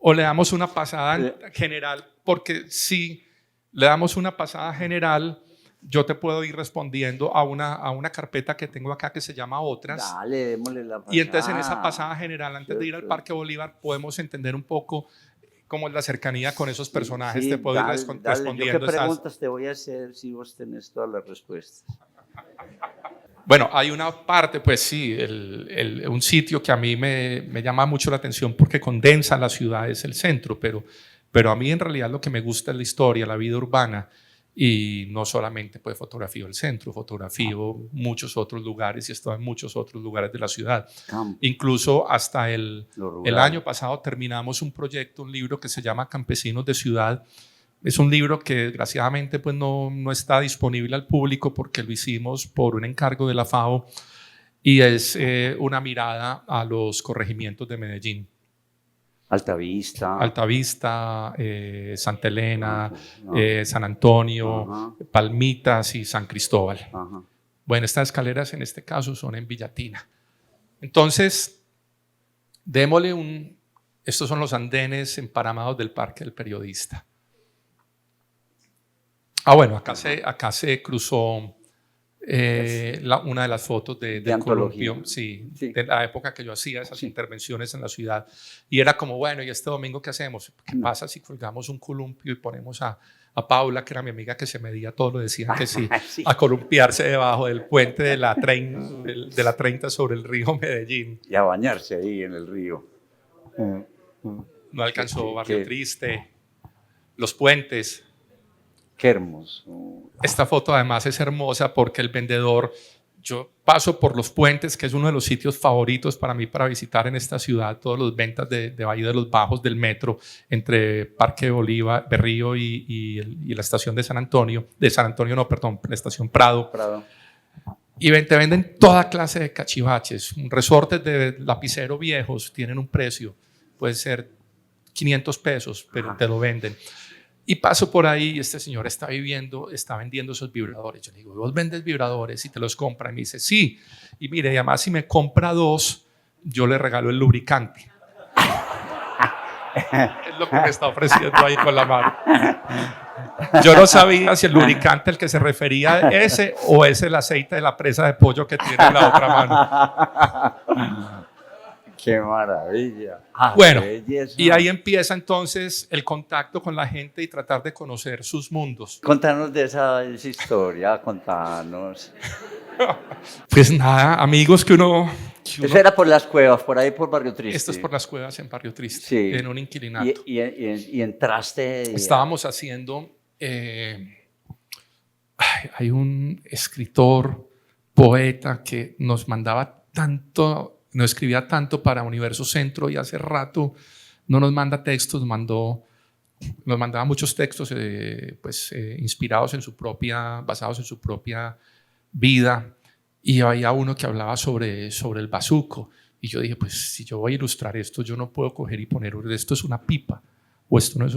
o le damos una pasada general, porque si le damos una pasada general, yo te puedo ir respondiendo a una carpeta que tengo acá que se llama Otras. Dale, démosle la pasada. Y entonces en esa pasada general, antes de ir al Parque Bolívar, podemos entender un poco cómo es la cercanía con esos personajes. Sí, te puedo ir dale. respondiendo. ¿Yo qué preguntas te voy a hacer si vos tenés todas las respuestas? Bueno, hay una parte, pues sí, un sitio que a mí me llama mucho la atención porque condensa la ciudad, es el centro, pero a mí en realidad lo que me gusta es la historia, la vida urbana, y no solamente pues fotografío el centro, fotografío muchos otros lugares y he estado en muchos otros lugares de la ciudad. Incluso hasta el año pasado terminamos un proyecto, un libro que se llama Campesinos de Ciudad. Es un libro que desgraciadamente pues no está disponible al público porque lo hicimos por un encargo de la FAO y es una mirada a los corregimientos de Medellín. Altavista, Santa Elena, San Antonio, Palmitas y San Cristóbal. Bueno, estas escaleras en este caso son en Villatina. Entonces, démosle estos son los andenes emparamados del Parque del Periodista. Bueno, acá se cruzó una de las fotos de Columpio, sí, de la época que yo hacía esas intervenciones en la ciudad. Y era como, bueno, ¿y este domingo qué hacemos? ¿Qué pasa si colgamos un columpio y ponemos a Paula, que era mi amiga que se medía todo, lo decían que sí, a columpiarse debajo del puente de la 30 sobre el río Medellín? Y a bañarse ahí en el río. No alcanzó Barrio Triste, los puentes. Qué hermoso. Esta foto además es hermosa porque el vendedor, yo paso por los puentes, que es uno de los sitios favoritos para mí para visitar en esta ciudad, todas las ventas de Valle de los Bajos del metro, entre Parque Bolívar, Berrío y la estación de San Antonio, la estación Prado. Y te venden toda clase de cachivaches, resortes de lapicero viejos, tienen un precio, puede ser 500 pesos, pero te lo venden. Y paso por ahí y este señor está vendiendo esos vibradores. Yo le digo, ¿vos vendes vibradores y te los compra? Y me dice, sí. Y mire, y además si me compra 2, yo le regalo el lubricante. Es lo que me está ofreciendo ahí con la mano. Yo no sabía si el lubricante al que se refería ese o es el aceite de la presa de pollo que tiene en la otra mano. ¡Qué maravilla! Bueno, y ahí empieza entonces el contacto con la gente y tratar de conocer sus mundos. Contanos de esa historia, contanos. Pues nada, amigos que uno... Eso era por las cuevas, por ahí por Barrio Triste. Esto es por las cuevas en Barrio Triste, sí. En un inquilinato. Y entraste... Estábamos haciendo... hay un escritor, poeta que nos mandaba tanto... No escribía tanto para Universo Centro y hace rato no nos manda textos, nos mandaba muchos textos inspirados basados en su propia vida, y había uno que hablaba sobre el bazuco y yo dije, pues si yo voy a ilustrar esto, yo no puedo coger y poner esto es una pipa o esto no es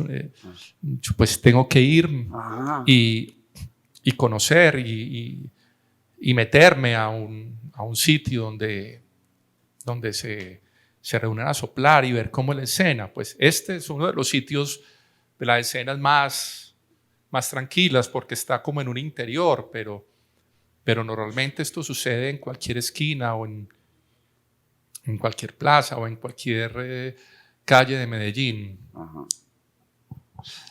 pues tengo que ir y conocer y meterme a un sitio donde se reúnen a soplar y ver cómo es la escena. Pues este es uno de los sitios de las escenas más tranquilas porque está como en un interior, pero normalmente esto sucede en cualquier esquina o en cualquier plaza o en cualquier calle de Medellín.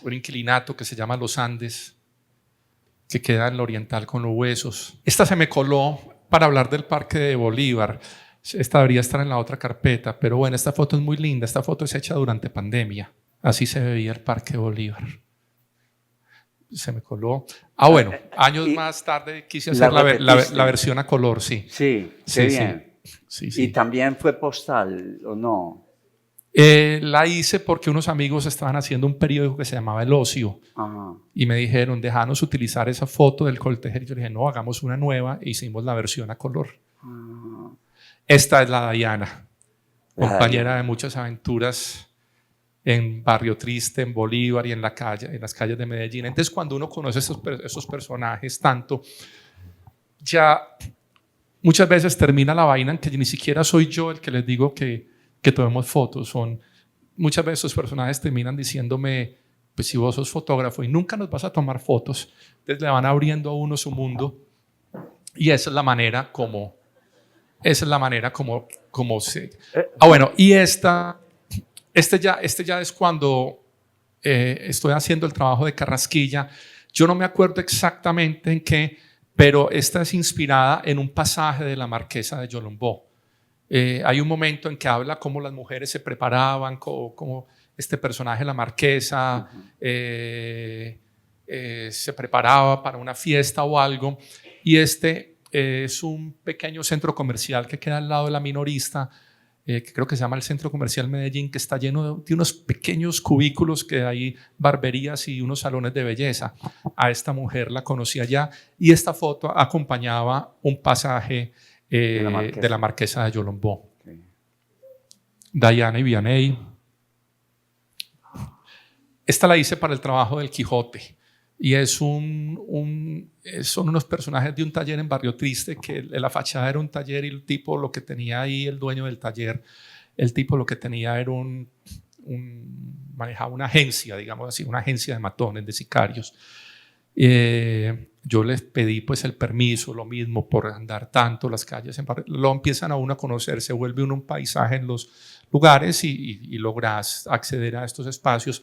un inquilinato que se llama Los Andes, que queda en el Oriental con los Huesos. Esta se me coló para hablar del Parque de Bolívar. Esta debería estar en la otra carpeta, pero bueno, esta foto es muy linda. Esta foto es hecha durante pandemia. Así se veía el Parque de Bolívar. Se me coló. Ah, bueno, años más tarde quise hacer la versión a color, sí. Sí, qué bien. Sí, sí. ¿Y también fue postal o no? La hice porque unos amigos estaban haciendo un periódico que se llamaba El Ocio. Ajá. Y me dijeron, déjanos utilizar esa foto del Coltejer. Y yo dije, no, hagamos una nueva. E hicimos la versión a color. Esta es la Diana, compañera de muchas aventuras en Barrio Triste, en Bolívar y en las calles de Medellín. Entonces, cuando uno conoce esos personajes tanto, ya muchas veces termina la vaina en que ni siquiera soy yo el que les digo que tomemos fotos. Muchas veces esos personajes terminan diciéndome, pues si vos sos fotógrafo y nunca nos vas a tomar fotos, entonces le van abriendo a uno su mundo, y esa es la manera como se... bueno, y este ya es cuando estoy haciendo el trabajo de Carrasquilla. Yo no me acuerdo exactamente en qué, pero esta es inspirada en un pasaje de la Marquesa de Yolombó. Hay un momento en que habla cómo las mujeres se preparaban, cómo este personaje, la Marquesa, se preparaba para una fiesta o algo, y es un pequeño centro comercial que queda al lado de la Minorista, que creo que se llama el Centro Comercial Medellín, que está lleno de unos pequeños cubículos que hay barberías y unos salones de belleza. A esta mujer la conocí allá, y esta foto acompañaba un pasaje de la Marquesa de Yolombó. Okay. Diana y Vianney. Esta la hice para el trabajo del Quijote, y son unos personajes de un taller en Barrio Triste, que la fachada era un taller, y el tipo lo que tenía ahí, el dueño del taller, el tipo lo que tenía era manejaba una agencia, digamos así, una agencia de matones, de sicarios. Yo les pedí pues el permiso, lo mismo, por andar tanto las calles, lo empiezan a uno a conocer, se vuelve uno un paisaje en los lugares, y logras acceder a estos espacios.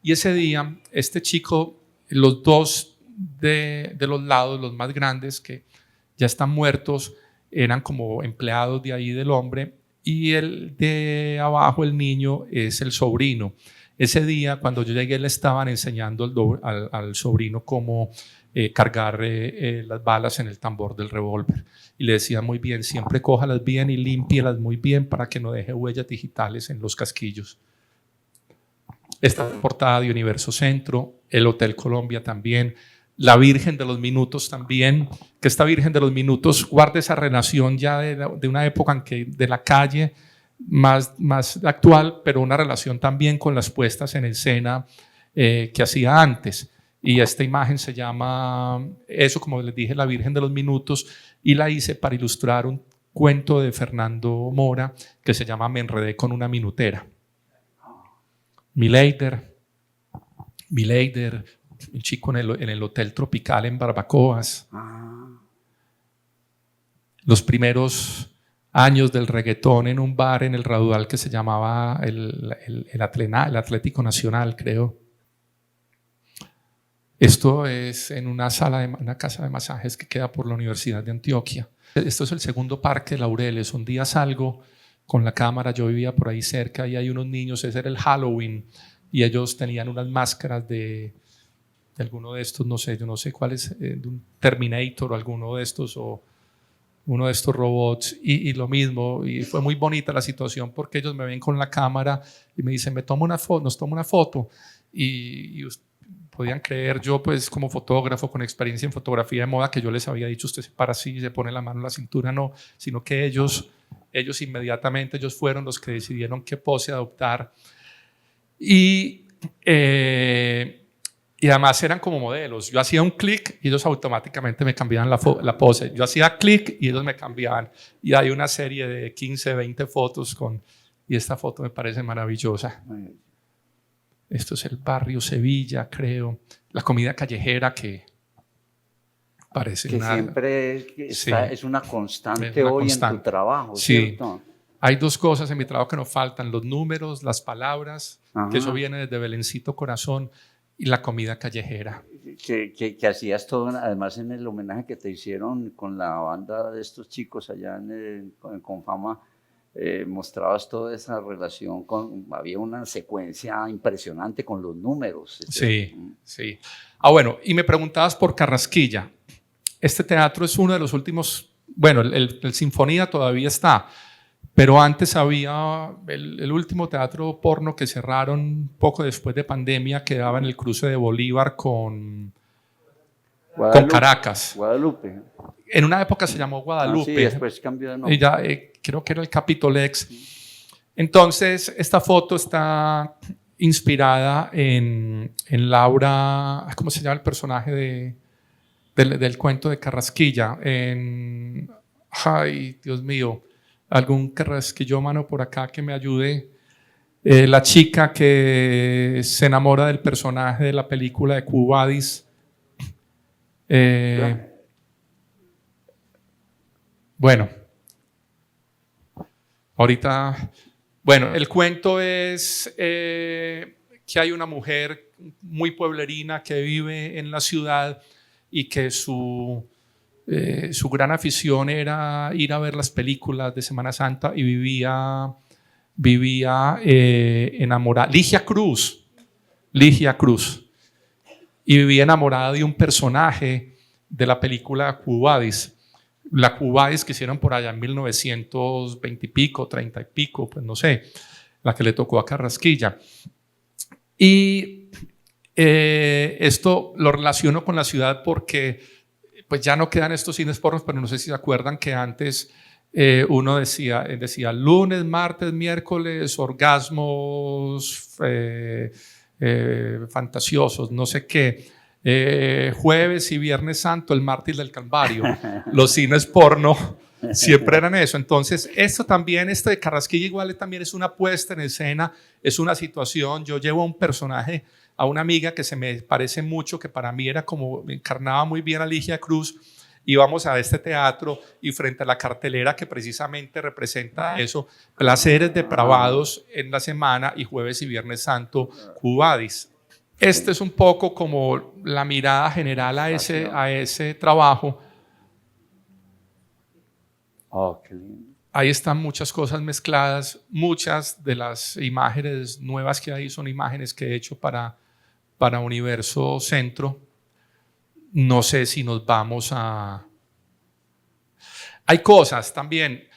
Y ese día, este chico, los dos de los lados, los más grandes, que ya están muertos, eran como empleados de ahí del hombre, y el de abajo, el niño, es el sobrino. Ese día, cuando yo llegué, le estaban enseñando al sobrino cómo cargar las balas en el tambor del revólver, y le decía muy bien, siempre cójalas bien y límpielas muy bien para que no deje huellas digitales en los casquillos. Esta portada de Universo Centro, el Hotel Colombia también, la Virgen de los Minutos también, que esta Virgen de los Minutos guarda esa relación ya de una época en que de la calle más actual, pero una relación también con las puestas en escena que hacía antes. Y esta imagen se llama, eso como les dije, la Virgen de los Minutos, y la hice para ilustrar un cuento de Fernando Mora que se llama Me enredé con una minutera. Mileider, un chico en el Hotel Tropical en Barbacoas. Los primeros años del reggaetón en un bar en el Raudal que se llamaba el Atlético Nacional, creo. Esto es en una casa de masajes que queda por la Universidad de Antioquia. Esto es el segundo Parque Laureles. Un día salgo con la cámara, yo vivía por ahí cerca, y hay unos niños, ese era el Halloween, y ellos tenían unas máscaras de alguno de estos, no sé, yo no sé cuál es, de un Terminator o alguno de estos, o uno de estos robots, y lo mismo, y fue muy bonita la situación porque ellos me ven con la cámara y me dicen, nos toma una foto, y podían creer yo pues como fotógrafo con experiencia en fotografía de moda que yo les había dicho, usted se para así, se pone la mano en la cintura, no, sino que ellos inmediatamente, ellos fueron los que decidieron qué pose adoptar, y además eran como modelos. Yo hacía un clic y ellos automáticamente me cambiaban la pose. Yo hacía clic y ellos me cambiaban. Y hay una serie de 15, 20 fotos y esta foto me parece maravillosa. Esto es el barrio Sevilla, creo. La comida callejera que parece que siempre es una constante hoy en tu trabajo, ¿cierto? Hay dos cosas en mi trabajo que nos faltan: los números, las palabras, Ajá. que eso viene desde Belencito Corazón, y la comida callejera. Que hacías todo, además en el homenaje que te hicieron con la banda de estos chicos allá en Confama, mostrabas toda esa relación, había una secuencia impresionante con los números. Sí, sí. Ah, bueno, y me preguntabas por Carrasquilla. Este teatro es uno de los últimos, bueno, el Sinfonía todavía está, pero antes había el último teatro porno que cerraron poco después de pandemia, que daba en el cruce de Bolívar con Caracas. Guadalupe. En una época se llamó Guadalupe. Sí, después cambió de nombre. Y ya, creo que era el Capitolex. Entonces, esta foto está inspirada en Laura, ¿cómo se llama el personaje del cuento de Carrasquilla? Ay, Dios mío, algún carrasquillómano por acá que me ayude. La chica que se enamora del personaje de la película de Quo Vadis. Bueno, ahorita, bueno, el cuento es que hay una mujer muy pueblerina que vive en la ciudad y que su gran afición era ir a ver las películas de Semana Santa, y vivía enamorada. Ligia Cruz, y vivía enamorada de un personaje de la película Quo Vadis. La Quo Vadis que hicieron por allá en 1920 y pico, 30 y pico, pues no sé, la que le tocó a Carrasquilla. Y esto lo relaciono con la ciudad porque pues ya no quedan estos cines pornos, pero no sé si se acuerdan que antes uno decía lunes, martes, miércoles, orgasmos fantasiosos, no sé qué. Jueves y Viernes Santo, el mártir del Calvario. Los cines porno siempre eran eso. Entonces, esto de Carrasquilla igual también es una puesta en escena, es una situación. Yo llevo a un personaje, a una amiga que se me parece mucho, que para mí era como, encarnaba muy bien a Ligia Cruz. Íbamos a este teatro y frente a la cartelera que precisamente representa eso, placeres depravados en la semana y Jueves y Viernes Santo, Quo Vadis. Este es un poco como la mirada general a ese trabajo. Oh, qué lindo. Ahí están muchas cosas mezcladas. Muchas de las imágenes nuevas que hay son imágenes que he hecho para Universo Centro. No sé si nos vamos a... Hay cosas también.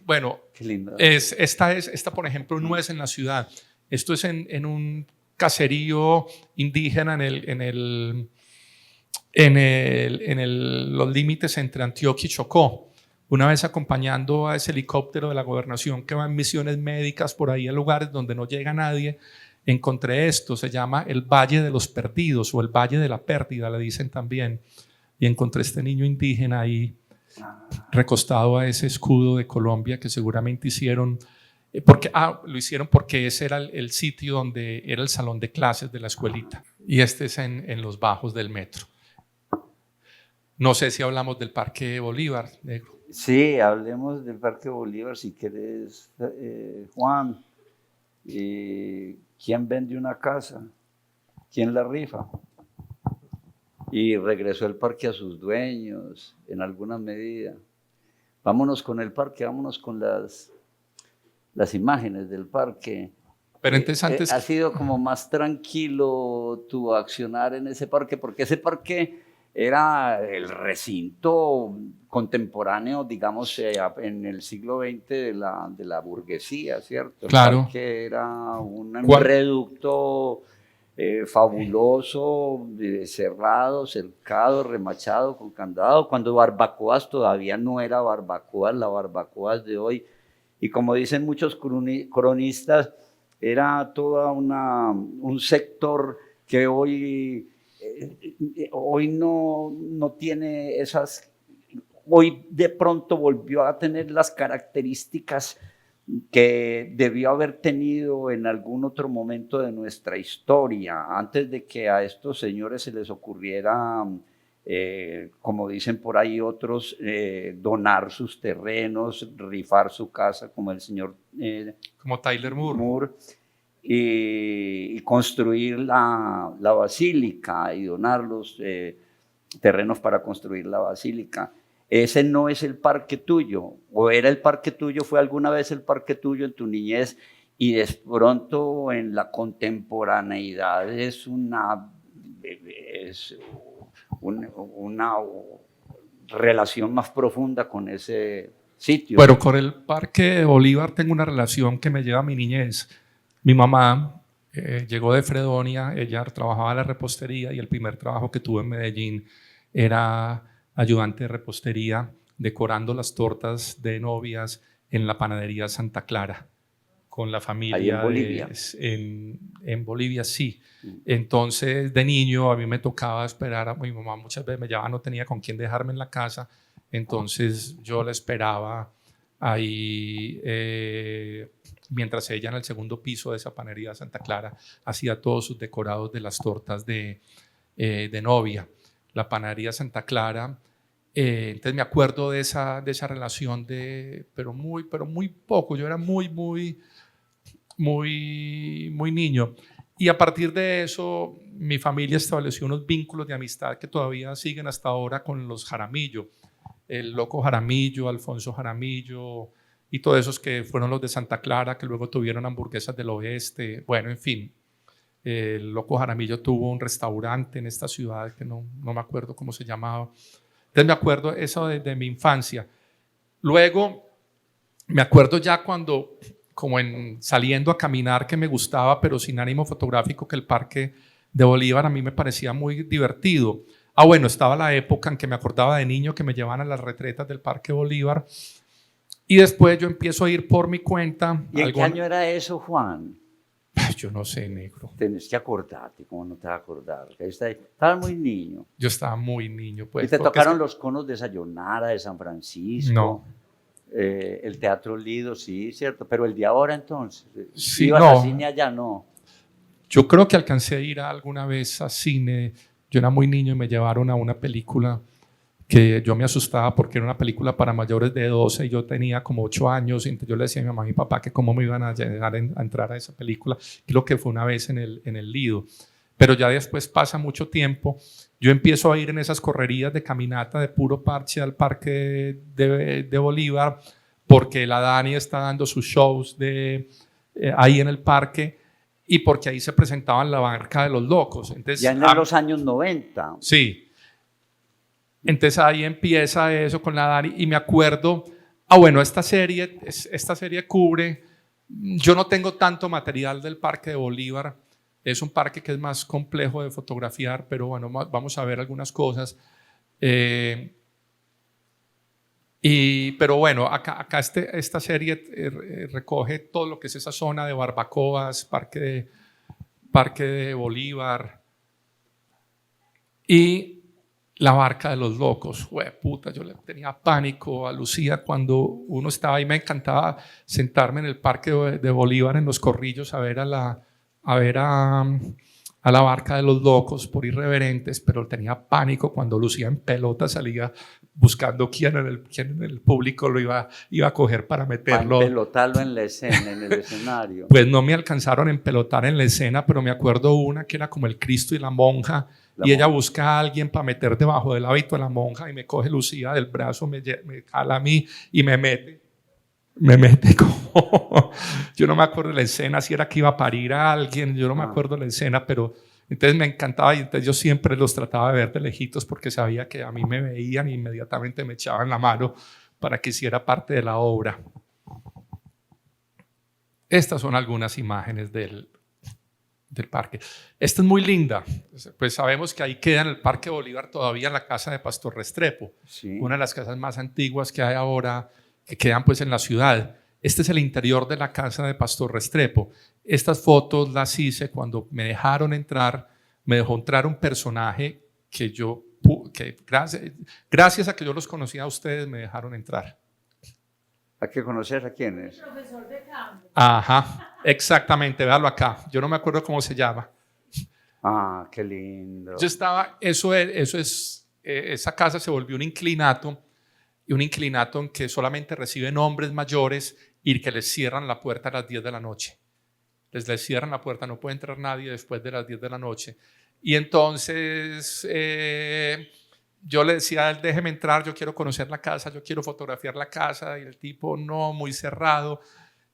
Bueno, qué lindo. Esta, por ejemplo, no es en la ciudad. Esto es en un caserío indígena en los límites entre Antioquia y Chocó. Una vez acompañando a ese helicóptero de la gobernación que va en misiones médicas por ahí a lugares donde no llega nadie, encontré esto, se llama el Valle de los Perdidos o el Valle de la Pérdida, le dicen también, y encontré este niño indígena ahí recostado a ese escudo de Colombia que seguramente hicieron, lo hicieron porque ese era el sitio donde era el salón de clases de la escuelita, y este es en los bajos del metro. No sé si hablamos del Parque Bolívar, negro. Sí, hablemos del Parque Bolívar si quieres, Juan. ¿Quién vende una casa? ¿Quién la rifa? Y regresó el parque a sus dueños en alguna medida. Vámonos con el parque, vámonos con las imágenes del parque. Pero entonces antes... ¿Ha sido como más tranquilo tu accionar en ese parque? Porque ese parque era el recinto contemporáneo, digamos, en el siglo XX de la burguesía, ¿cierto? Claro. El parque era un reducto fabuloso, cerrado, cercado, remachado, con candado, cuando Barbacoas todavía no era Barbacoas, la Barbacoas de hoy. Y como dicen muchos cronistas, era todo un sector que hoy no tiene esas, hoy de pronto volvió a tener las características que debió haber tenido en algún otro momento de nuestra historia, antes de que a estos señores se les ocurriera como dicen por ahí otros, donar sus terrenos, rifar su casa, como el señor Como Tyler Moore. Y construir la basílica y donar los terrenos para construir la basílica. Ese no es el parque tuyo, o era el parque tuyo, fue alguna vez el parque tuyo en tu niñez, y de pronto en la contemporaneidad es una relación más profunda con ese sitio. Pero con el Parque de Bolívar tengo una relación que me lleva a mi niñez. Mi mamá llegó de Fredonia, ella trabajaba en la repostería y el primer trabajo que tuve en Medellín era ayudante de repostería decorando las tortas de novias en la panadería Santa Clara con la familia. ¿Ahí en Bolivia? En Bolivia, sí. Entonces, de niño a mí me tocaba esperar a mi mamá, muchas veces me llevaba, no tenía con quién dejarme en la casa, entonces yo la esperaba ahí mientras ella en el segundo piso de esa panadería Santa Clara hacía todos sus decorados de las tortas de novia. La panadería Santa Clara, entonces me acuerdo de esa relación, pero muy poco, yo era muy niño. Y a partir de eso, mi familia estableció unos vínculos de amistad que todavía siguen hasta ahora con los Jaramillo. El Loco Jaramillo, Alfonso Jaramillo y todos esos que fueron los de Santa Clara, que luego tuvieron Hamburguesas del Oeste. Bueno, en fin, el Loco Jaramillo tuvo un restaurante en esta ciudad que no me acuerdo cómo se llamaba. Entonces me acuerdo eso de mi infancia. Luego me acuerdo ya cuando, como saliendo a caminar, que me gustaba, pero sin ánimo fotográfico, que el Parque de Bolívar a mí me parecía muy divertido. Bueno, estaba la época en que me acordaba de niño que me llevaban a las retretas del Parque Bolívar y después yo empiezo a ir por mi cuenta. ¿Y en qué año era eso, Juan? Yo no sé, negro. Tienes que acordarte, ¿cómo no te vas a acordar? Estabas muy niño. Yo estaba muy niño. Pues, ¿Y te tocaron los conos de Sayonara, de San Francisco? No. El Teatro Lido, sí, cierto. Pero el de ahora entonces, sí, ¿ibas no. al cine allá? No. Yo creo que alcancé a ir alguna vez a cine. Yo era muy niño y me llevaron a una película que yo me asustaba porque era una película para mayores de 12 y yo tenía como 8 años. Entonces yo le decía a mi mamá y mi papá que cómo me iban a llegar a entrar a esa película. Y lo que fue una vez en el Lido. Pero ya después pasa mucho tiempo. Yo empiezo a ir en esas correrías de caminata de puro parche al Parque de Bolívar porque la Dani está dando sus shows ahí en el parque y porque ahí se presentaban la Barca de los Locos. Entonces, ya en los años 90. Sí. Entonces ahí empieza eso con la Dani y me acuerdo, bueno, esta serie cubre, yo no tengo tanto material del Parque de Bolívar, es un parque que es más complejo de fotografiar, pero bueno, vamos a ver algunas cosas. Pero bueno, acá esta serie recoge todo lo que es esa zona de barbacoas, Parque de Bolívar y la Barca de los Locos. Puta, yo le tenía pánico a Lucía cuando uno estaba ahí. Me encantaba sentarme en el Parque de Bolívar en los corrillos a ver a la Barca de los Locos por irreverentes, pero tenía pánico cuando Lucía en pelota salía buscando quién en el público lo iba a coger para meterlo. Para empelotarlo en la escena, en el escenario. Pues no me alcanzaron a empelotar en la escena, pero me acuerdo una que era como el Cristo y la monja, ella busca a alguien para meter debajo del hábito de la monja y me coge Lucía del brazo, me jala a mí y me mete como, yo no me acuerdo de la escena, si era que iba a parir a alguien, yo no me acuerdo de la escena, pero entonces me encantaba y entonces yo siempre los trataba de ver de lejitos porque sabía que a mí me veían e inmediatamente me echaban la mano para que hiciera parte de la obra. Estas son algunas imágenes del parque. Esta es muy linda, pues sabemos que ahí queda en el Parque Bolívar todavía la casa de Pastor Restrepo, sí. Una de las casas más antiguas que hay ahora, que quedan pues en la ciudad. Este es el interior de la casa de Pastor Restrepo. Estas fotos las hice cuando me dejaron entrar, me dejó entrar un personaje que gracias a que yo los conocía a ustedes me dejaron entrar. ¿Hay que conocer a quién es? El profesor de campo. Ajá, exactamente, véalo acá. Yo no me acuerdo cómo se llama. Ah, qué lindo. Yo estaba, eso es esa casa se volvió un inclinato, y un inclinato en que solamente reciben hombres mayores y que les cierran la puerta a las 10 de la noche. Les cierran la puerta, no puede entrar nadie después de las 10 de la noche. Y entonces yo le decía a él, déjeme entrar, yo quiero conocer la casa, yo quiero fotografiar la casa, y el tipo no, muy cerrado.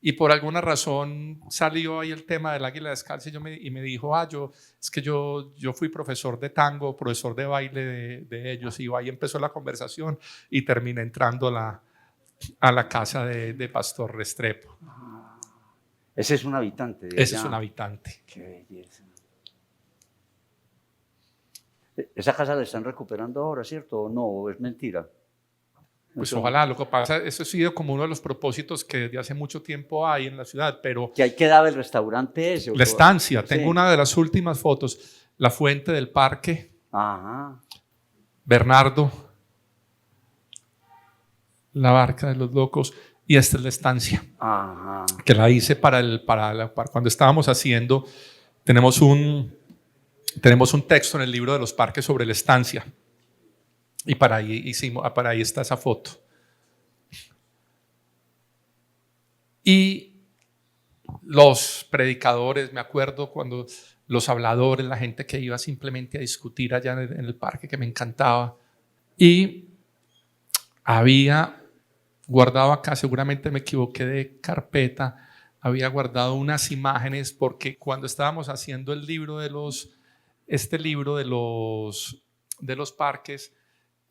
Y por alguna razón salió ahí el tema del águila descalza y me dijo, es que yo fui profesor de tango, profesor de baile de ellos, y ahí empezó la conversación y terminé entrando a la casa de Pastor Restrepo. Ese es un habitante de Ese allá. es un habitante. Qué belleza. Esa casa la están recuperando ahora, ¿cierto? ¿O no? ¿O es mentira? Pues ojalá, lo que pasa, eso ha sido como uno de los propósitos que desde hace mucho tiempo hay en la ciudad, pero... ¿Que ahí quedaba el restaurante ese? La estancia, tengo sí. una de las últimas fotos, la fuente del parque, Ajá. Bernardo, la barca de los locos, y esta es la estancia, Ajá. que la hice para cuando estábamos haciendo, tenemos un texto en el libro de los parques sobre la estancia. Y para ahí está esa foto. Y los predicadores, me acuerdo cuando los habladores, la gente que iba simplemente a discutir allá en el parque, que me encantaba. Y había guardado acá, seguramente me equivoqué de carpeta, había guardado unas imágenes porque cuando estábamos haciendo este libro de los parques,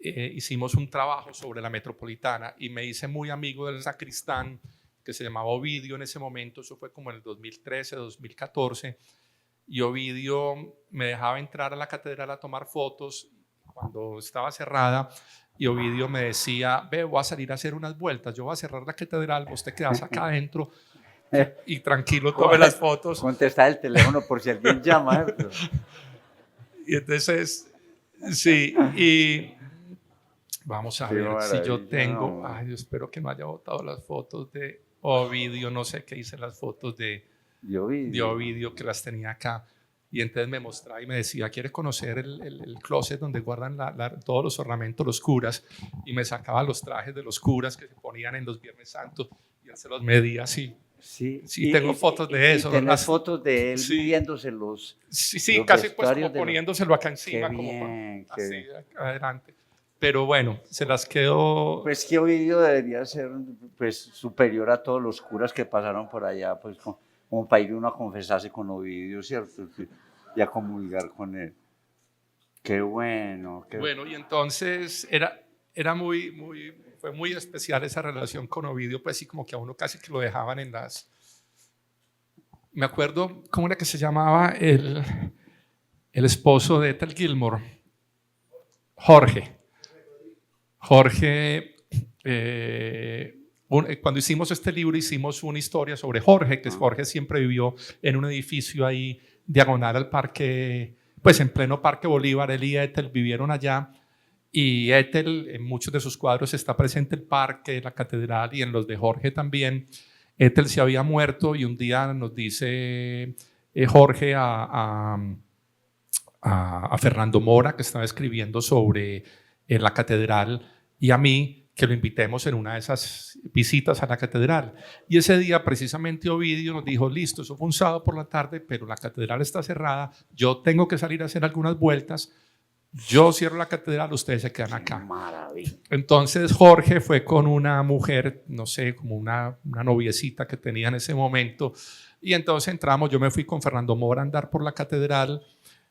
hicimos un trabajo sobre la Metropolitana y me hice muy amigo del sacristán que se llamaba Ovidio en ese momento, eso fue como en el 2013, 2014, y Ovidio me dejaba entrar a la catedral a tomar fotos cuando estaba cerrada, y Ovidio me decía, voy a salir a hacer unas vueltas, yo voy a cerrar la catedral, vos te quedás acá adentro y tranquilo tome las fotos. Contesta el teléfono por si alguien llama. Y entonces, sí, y... Vamos a ver si yo tengo... Ay, yo espero que no haya botado las fotos de Ovidio. No sé qué hice las fotos de Ovidio, que las tenía acá. Y entonces me mostraba y me decía, ¿quieres conocer el closet donde guardan todos los ornamentos los curas? Y me sacaba los trajes de los curas que se ponían en los Viernes Santos y él se los medía así. Sí, tengo fotos de eso. ¿Tenés fotos de él sí, viéndoselos? Sí, casi pues como poniéndoselo acá encima, bien, como así, acá adelante. Pero bueno, se las quedó. Pues que Ovidio debería ser pues, superior a todos los curas que pasaron por allá, pues como para ir uno a confesarse con Ovidio, ¿cierto? Y a comulgar con él. Qué bueno. Bueno, y entonces fue muy especial esa relación con Ovidio, pues sí, como que a uno casi que lo dejaban en las... Me acuerdo, ¿cómo era que se llamaba el esposo de Ethel Gilmore? Jorge, cuando hicimos este libro hicimos una historia sobre Jorge, que Jorge siempre vivió en un edificio ahí diagonal al parque, pues en pleno Parque Bolívar. Él y Ethel vivieron allá y Ethel en muchos de sus cuadros está presente el parque, la catedral, y en los de Jorge también. Ethel se había muerto y un día nos dice Jorge a Fernando Mora, que estaba escribiendo sobre la catedral, y a mí, que lo invitemos en una de esas visitas a la catedral. Y ese día precisamente Ovidio nos dijo, listo, eso fue un sábado por la tarde, pero la catedral está cerrada, yo tengo que salir a hacer algunas vueltas, yo cierro la catedral, ustedes se quedan acá. Maravilla. Entonces Jorge fue con una mujer, no sé, como una noviecita que tenía en ese momento, y entonces entramos, yo me fui con Fernando Mora a andar por la catedral.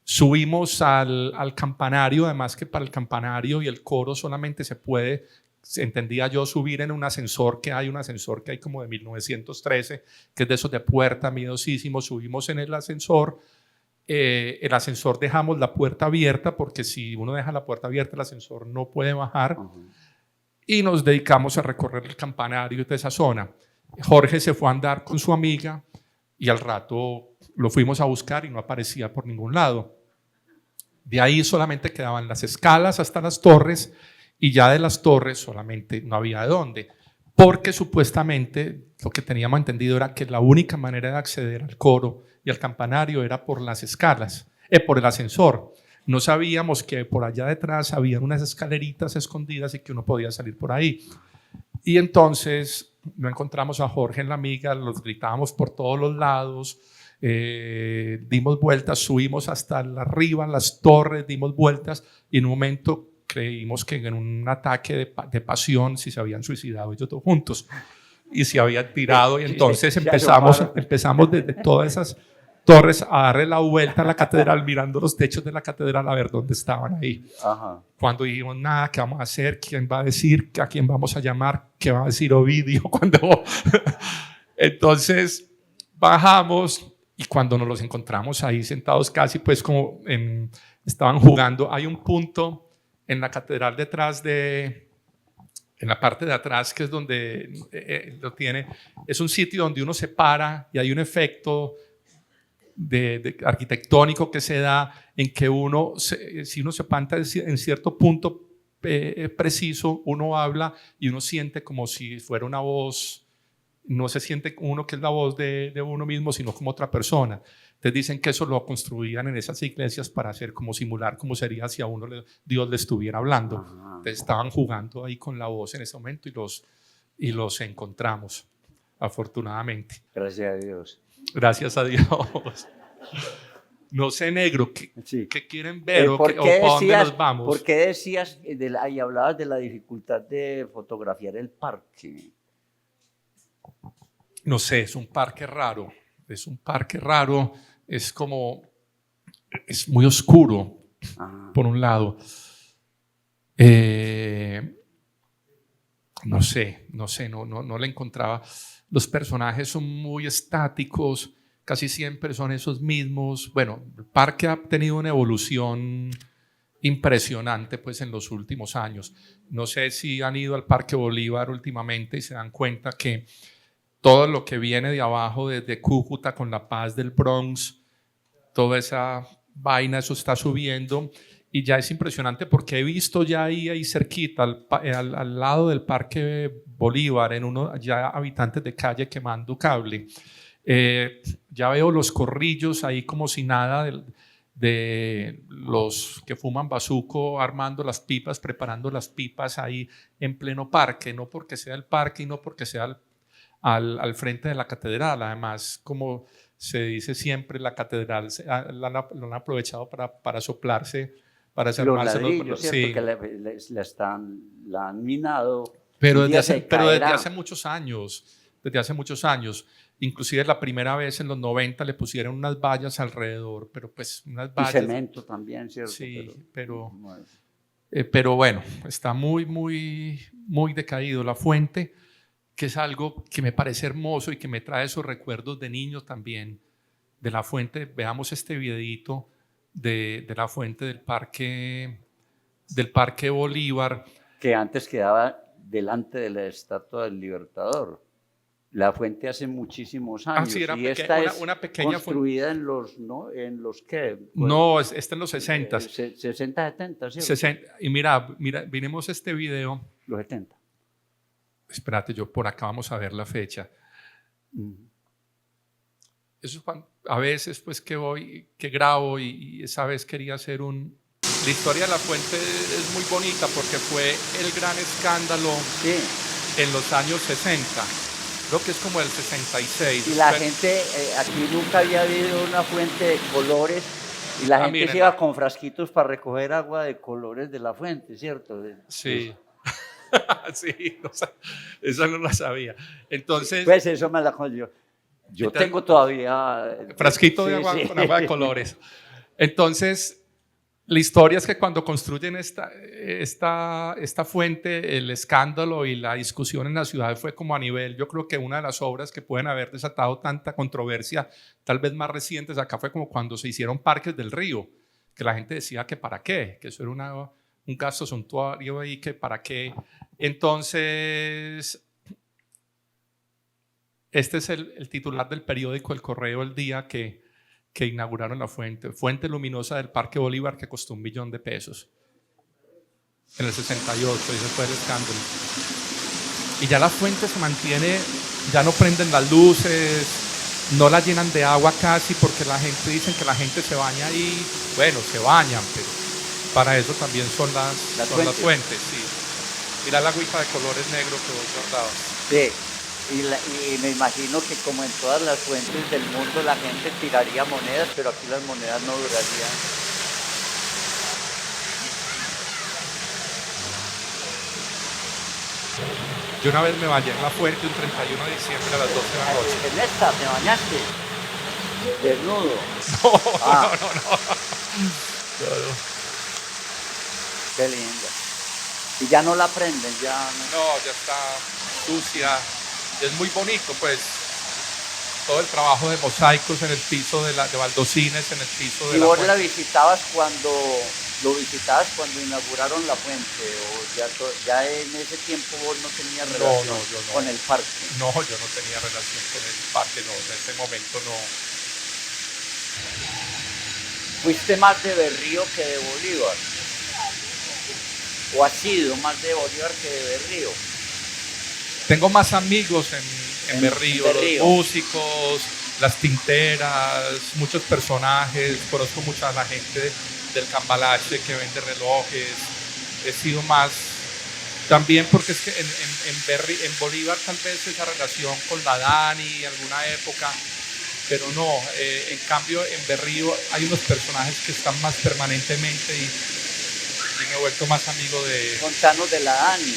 Subimos al campanario, además que para el campanario y el coro solamente se puede, entendía yo, subir en un ascensor que hay como de 1913, que es de esos de puerta, miedosísimo. Subimos en el ascensor dejamos la puerta abierta, porque si uno deja la puerta abierta el ascensor no puede bajar. Y nos dedicamos a recorrer el campanario de esa zona. Jorge se fue a andar con su amiga y al rato lo fuimos a buscar y no aparecía por ningún lado. De ahí solamente quedaban las escalas hasta las torres, y ya de las torres solamente no había de dónde, porque supuestamente lo que teníamos entendido era que la única manera de acceder al coro y al campanario era por las escalas, por el ascensor. No sabíamos que por allá detrás había unas escaleritas escondidas y que uno podía salir por ahí. Y entonces no encontramos a Jorge en la miga, los gritábamos por todos los lados, dimos vueltas, subimos hasta arriba, en las torres, dimos vueltas y en un momento creímos que en un ataque de pasión si se habían suicidado ellos todos juntos y se habían tirado y entonces empezamos desde todas esas torres a darle la vuelta a la catedral mirando los techos de la catedral a ver dónde estaban ahí. Ajá. Cuando dijimos nada, ¿qué vamos a hacer? ¿Quién va a decir? ¿A quién vamos a llamar? ¿Qué va a decir Ovidio? Entonces bajamos y cuando nos los encontramos ahí sentados casi pues como estaban jugando, hay un punto en la catedral detrás en la parte de atrás que es donde lo tiene, es un sitio donde uno se para y hay un efecto arquitectónico que se da en que si uno se panta en cierto punto preciso, uno habla y uno siente como si fuera una voz, no se siente uno que es la voz de uno mismo, sino como otra persona. Entonces dicen que eso lo construían en esas iglesias para hacer como simular como sería si a uno Dios le estuviera hablando. Entonces estaban jugando ahí con la voz en ese momento y los encontramos, afortunadamente. Gracias a Dios. Gracias a Dios. No sé, negro, Sí. ¿qué quieren ver o ¿Por para qué dónde decías, nos vamos? ¿por qué decías y hablabas de la dificultad de fotografiar el parque? No sé, es un parque raro. Es un parque raro, es muy oscuro, por un lado. No sé, no le encontraba. Los personajes son muy estáticos, casi siempre son esos mismos. Bueno, el parque ha tenido una evolución impresionante pues en los últimos años. No sé si han ido al Parque Bolívar últimamente y se dan cuenta que todo lo que viene de abajo, desde Cúcuta con La Paz del Bronx, toda esa vaina, eso está subiendo y ya es impresionante porque he visto ya ahí cerquita, al lado del Parque Bolívar, ya habitantes de calle quemando cable. Ya veo los corrillos ahí como si nada de los que fuman bazuco armando las pipas, preparando las pipas ahí en pleno parque, no porque sea el parque y no porque sea al frente de la catedral. Además, como se dice siempre, la catedral lo han aprovechado para soplarse, para desarmarse los ladrillos, sí. Que la han minado. Pero desde hace muchos años, inclusive la primera vez en los 90 le pusieron unas vallas alrededor, pero pues unas vallas. Y cemento también, ¿cierto? Sí, pero bueno, está muy, muy, muy decaído. La fuente, que es algo que me parece hermoso y que me trae esos recuerdos de niño también, de la fuente. Veamos este videito de la fuente del Parque Bolívar. Que antes quedaba delante de la Estatua del Libertador. La fuente hace muchísimos años. Sí, era una pequeña construida fuente. ¿En los qué? No, está en los 60. 60, 70, ¿cierto? 60. Y mira, miremos este video. Los 70. Espérate, yo por acá vamos a ver la fecha. Eso a veces pues que grabo y esa vez quería hacer La historia de la fuente es muy bonita porque fue el gran escándalo en los años 60. Creo que es como el 66. Y la gente, aquí nunca había habido una fuente de colores y la gente se iba con frasquitos para recoger agua de colores de la fuente, ¿cierto? Sí. Sí, esa no la sabía. Entonces, pues eso me la cogió. Yo tengo todavía frasquito de agua con agua de colores. Entonces, la historia es que cuando construyen esta fuente, el escándalo y la discusión en la ciudad fue como a nivel, yo creo que una de las obras que pueden haber desatado tanta controversia, tal vez más recientes acá, fue como cuando se hicieron Parques del Río, que la gente decía que para qué, que eso era un gasto suntuario ahí, que para qué. Entonces, este es el titular del periódico El Correo el día que inauguraron la fuente luminosa del Parque Bolívar, que costó $1 millón. En el 68, ese fue el escándalo. Y ya la fuente se mantiene, ya no prenden las luces, no la llenan de agua casi, porque la gente dicen que la gente se baña ahí. Bueno, se bañan, pero Para eso también son las fuentes, sí. Mira la agüita de colores negro que vos guardabas. Sí, y me imagino que como en todas las fuentes del mundo la gente tiraría monedas, pero aquí las monedas no durarían. Yo una vez me bañé en la fuente un 31 de diciembre a las 12 de la noche. ¿En esta te bañaste? Desnudo. No. Qué linda. Y ya no la prenden, ya no. No, ya está sucia. Es muy bonito, pues. Todo el trabajo de mosaicos en el piso de baldocines en el piso de ¿Y la vos fuente. lo visitabas cuando inauguraron la fuente? ¿O ya en ese tiempo vos no tenías relación yo no. con el parque? No, yo no tenía relación con el parque, no. En ese momento no. ¿Fuiste más de Berrío que de Bolívar? ¿O has sido más de Bolívar que de Berrío? Tengo más amigos en Berrío, Berrío, los músicos, las tinteras, muchos personajes. Conozco mucha la gente del cambalache que vende relojes. He sido más también porque es que en Bolívar tal vez esa relación con la Dani en alguna época, pero no, en cambio en Berrío hay unos personajes que están más permanentemente y me he vuelto más amigo de... Contanos de la Dani.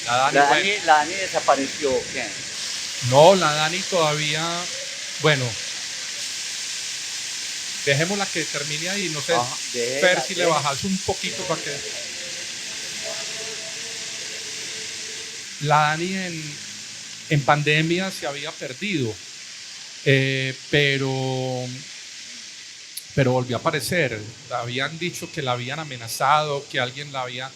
La Dani desapareció, ¿o qué? No, la Dani todavía, bueno, dejémosla que termine ahí, no sé, Fer, si le bajas un poquito para que... La Dani en pandemia se había perdido, pero volvió a aparecer. Habían dicho que la habían amenazado, que alguien la había...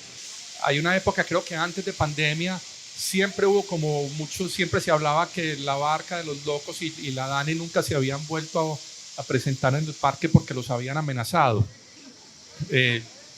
Hay una época, creo que antes de pandemia, siempre hubo como mucho, siempre se hablaba que la barca de los locos y la Dani nunca se habían vuelto a presentar en el parque porque los habían amenazado.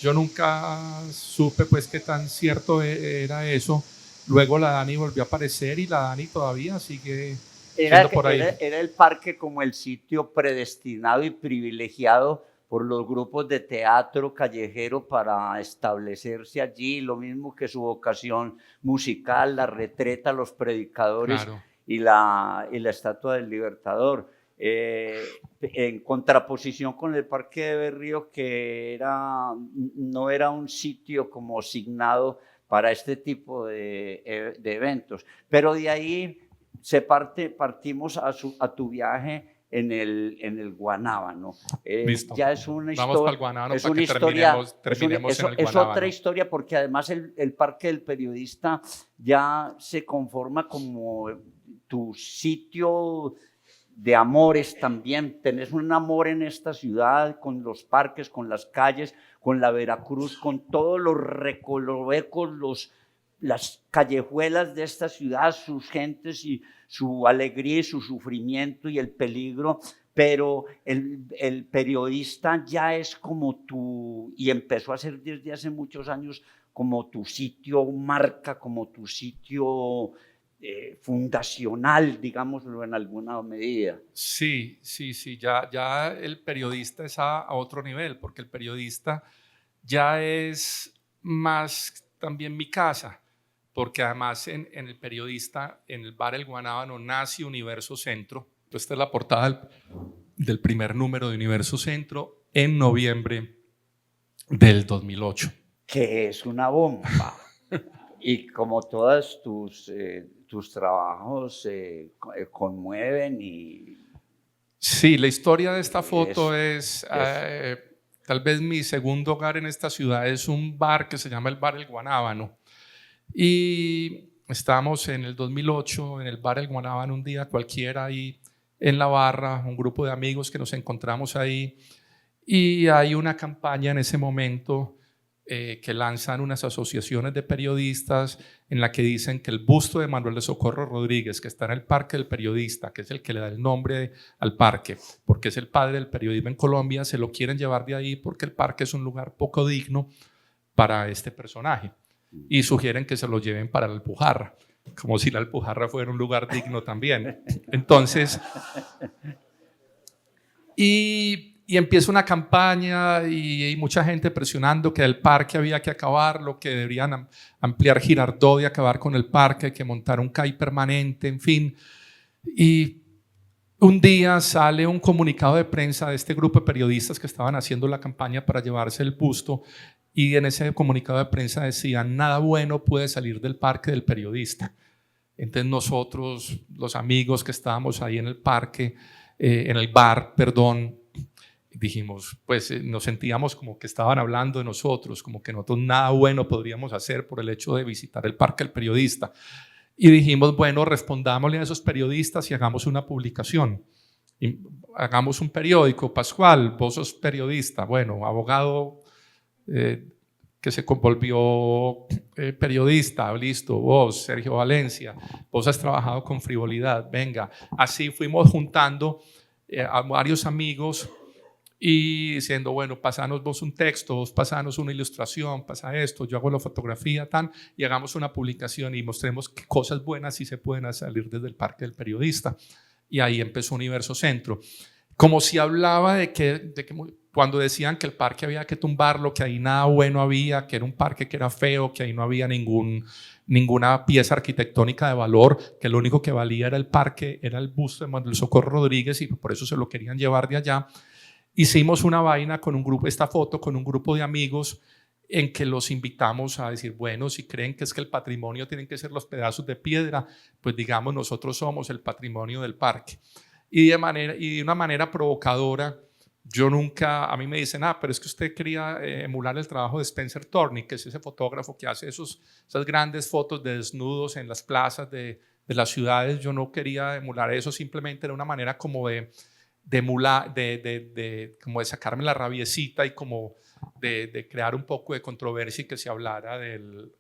Yo nunca supe pues qué tan cierto era eso. Luego la Dani volvió a aparecer y la Dani todavía sigue siendo por ahí. Era el parque como el sitio predestinado y privilegiado por los grupos de teatro callejero para establecerse allí, lo mismo que su vocación musical, la retreta, los predicadores, claro, y la estatua del Libertador. En contraposición con el Parque de Berrío, que no era un sitio como asignado para este tipo de eventos. Pero de ahí partimos a tu viaje en el Guanábano. Ya es una historia. Vamos para el Guanábano para que terminemos en el Guanábano. Es otra historia porque además el Parque del Periodista ya se conforma como tu sitio de amores también. Tenés un amor en esta ciudad con los parques, con las calles, con la Veracruz, con todos los recovecos, las callejuelas de esta ciudad, sus gentes y su alegría y su sufrimiento y el peligro, pero el periodista ya es como y empezó a ser desde hace muchos años como tu sitio marca, como tu sitio fundacional, digámoslo en alguna medida. Sí, ya el periodista es a otro nivel, porque el periodista ya es más también mi casa, porque además en el periodista, en el bar El Guanábano, nace Universo Centro. Esta es la portada del primer número de Universo Centro en noviembre del 2008. Que es una bomba. Y como todos tus trabajos conmueven y... Sí, la historia de esta foto es tal vez mi segundo hogar en esta ciudad. Es un bar que se llama el Bar El Guanábano. Y estábamos en el 2008 en el Bar El Guanábano un día cualquiera ahí en la barra, un grupo de amigos que nos encontramos ahí, y hay una campaña en ese momento que lanzan unas asociaciones de periodistas en la que dicen que el busto de Manuel de Socorro Rodríguez, que está en el Parque del Periodista, que es el que le da el nombre al parque, porque es el padre del periodismo en Colombia, se lo quieren llevar de ahí porque el parque es un lugar poco digno para este personaje. Y sugieren que se lo lleven para la Alpujarra, como si la Alpujarra fuera un lugar digno también. Entonces, y Y empieza una campaña y mucha gente presionando que el parque había que acabarlo, que deberían ampliar Girardot y acabar con el parque, que montar un CAI permanente, en fin. Y un día sale un comunicado de prensa de este grupo de periodistas que estaban haciendo la campaña para llevarse el busto, y en ese comunicado de prensa decían: nada bueno puede salir del parque del periodista. Entonces nosotros, los amigos que estábamos ahí en el parque, en el bar, perdón, dijimos, pues nos sentíamos como que estaban hablando de nosotros, como que nosotros nada bueno podríamos hacer por el hecho de visitar el parque del periodista. Y dijimos, bueno, respondámosle a esos periodistas y hagamos una publicación. Y hagamos un periódico. Pascual, vos sos periodista, bueno, abogado que se volvió periodista, listo, vos, Sergio Valencia, vos has trabajado con Frivolidad, venga. Así fuimos juntando a varios amigos y diciendo, bueno, pasanos vos un texto, vos pasanos una ilustración, pasa esto, yo hago la fotografía, y hagamos una publicación y mostremos qué cosas buenas sí se pueden salir desde el parque del periodista. Y ahí empezó Universo Centro. Como si hablaba de que cuando decían que el parque había que tumbarlo, que ahí nada bueno había, que era un parque que era feo, que ahí no había ninguna pieza arquitectónica de valor, que lo único que valía era el parque, era el busto de Manuel Socorro Rodríguez, y por eso se lo querían llevar de allá. Hicimos una vaina con un grupo, esta foto con un grupo de amigos, en que los invitamos a decir, bueno, si creen que es que el patrimonio tienen que ser los pedazos de piedra, pues digamos, nosotros somos el patrimonio del parque. Y de una manera provocadora, yo nunca, a mí me dicen, pero es que usted quería emular el trabajo de Spencer Thorney, que es ese fotógrafo que hace esas grandes fotos de desnudos en las plazas de las ciudades. Yo no quería emular eso, simplemente era una manera como como de sacarme la rabiecita y como de crear un poco de controversia y que se hablara del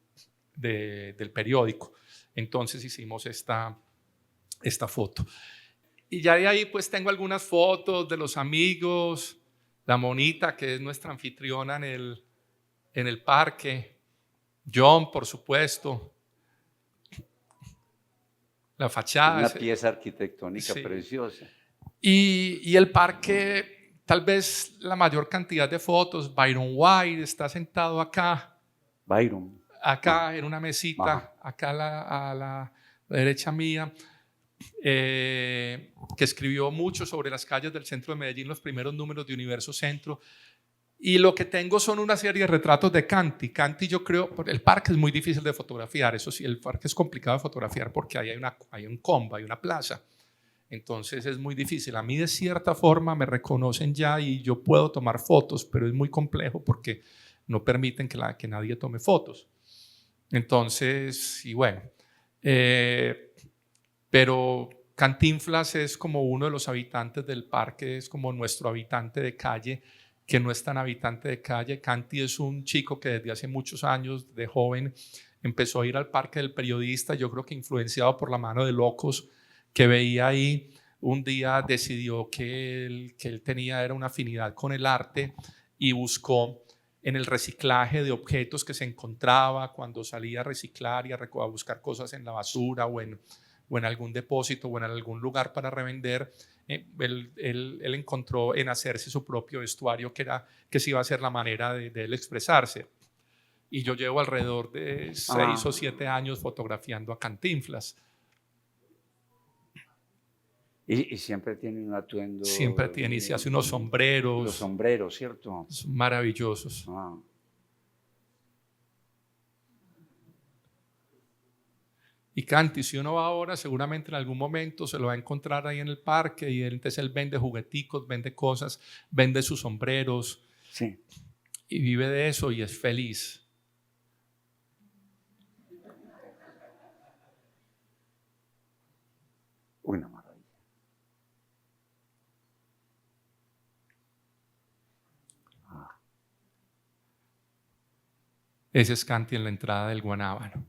periódico. Entonces hicimos esta foto. Y ya de ahí pues tengo algunas fotos de los amigos, la Monita, que es nuestra anfitriona en el parque, John, por supuesto, la fachada. Una pieza arquitectónica sí. Preciosa. Y el parque, tal vez la mayor cantidad de fotos. Byron White está sentado acá. Byron. Acá en una mesita, acá a la derecha mía, que escribió mucho sobre las calles del centro de Medellín, los primeros números de Universo Centro. Y lo que tengo son una serie de retratos de Canty. Canty, yo creo, el parque es muy difícil de fotografiar, eso sí, el parque es complicado de fotografiar porque hay un combo, hay una plaza. Entonces es muy difícil. A mí de cierta forma me reconocen ya y yo puedo tomar fotos, pero es muy complejo porque no permiten que nadie tome fotos. Entonces, y bueno, pero Cantinflas es como uno de los habitantes del parque, es como nuestro habitante de calle, que no es tan habitante de calle. Canty es un chico que desde hace muchos años, de joven, empezó a ir al parque del periodista, yo creo que influenciado por la mano de locos que veía ahí. Un día decidió que él tenía era una afinidad con el arte y buscó en el reciclaje de objetos que se encontraba cuando salía a reciclar y a buscar cosas en la basura o en algún depósito o en algún lugar para revender. Él encontró en hacerse su propio vestuario que sí iba a ser la manera de él expresarse. Y yo llevo alrededor de 6 o 7 años fotografiando a Cantinflas. Y siempre tiene un atuendo. Siempre tiene, y se hace unos sombreros. Los sombreros, ¿cierto? Son maravillosos. Y Canty, si uno va ahora, seguramente en algún momento se lo va a encontrar ahí en el parque y entonces él vende jugueticos, vende cosas, vende sus sombreros. Sí. Y vive de eso y es feliz. Una maravilla. Ese es Canty en la entrada del Guanábano.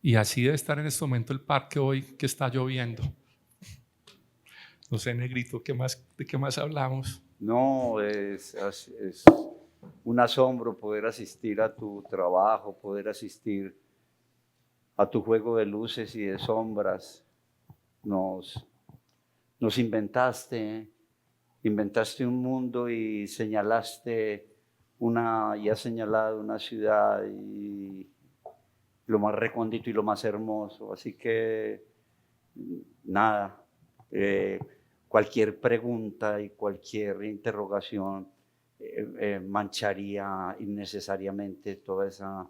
Y así debe estar en este momento el parque hoy que está lloviendo. No sé, Negrito, ¿de qué más hablamos? No, es un asombro poder asistir a tu trabajo, poder asistir a tu juego de luces y de sombras. Nos inventaste un mundo y has señalado una ciudad y lo más recóndito y lo más hermoso. Así que nada, cualquier pregunta y cualquier interrogación mancharía innecesariamente toda esa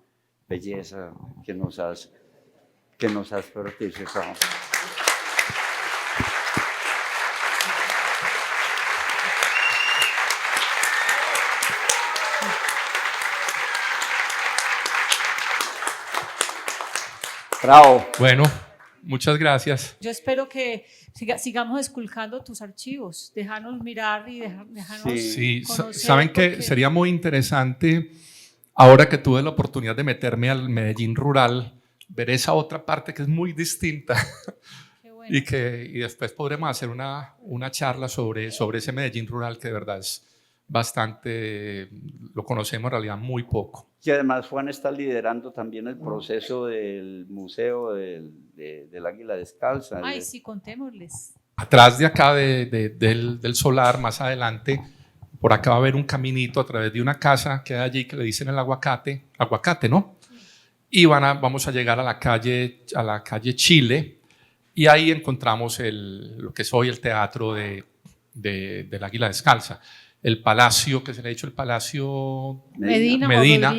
belleza que nos has participado. Bravo. Bueno, muchas gracias. Yo espero que sigamos esculcando tus archivos, déjanos mirar y déjanos Sí, conocer. saben que sería muy interesante, ahora que tuve la oportunidad de meterme al Medellín rural, ver esa otra parte que es muy distinta. Qué bueno. y después podremos hacer una charla sobre ese Medellín rural que de verdad es bastante, lo conocemos en realidad muy poco. Y además Juan está liderando también el proceso del Museo del Águila Descalza. Ay, sí, contémosles. Atrás de acá del solar, más adelante, por acá va a haber un caminito a través de una casa que hay allí que le dicen el aguacate, ¿no? Y vamos a llegar a la calle Chile, y ahí encontramos lo que es hoy el teatro del Águila Descalza. El palacio, que se le ha dicho el Palacio Medina.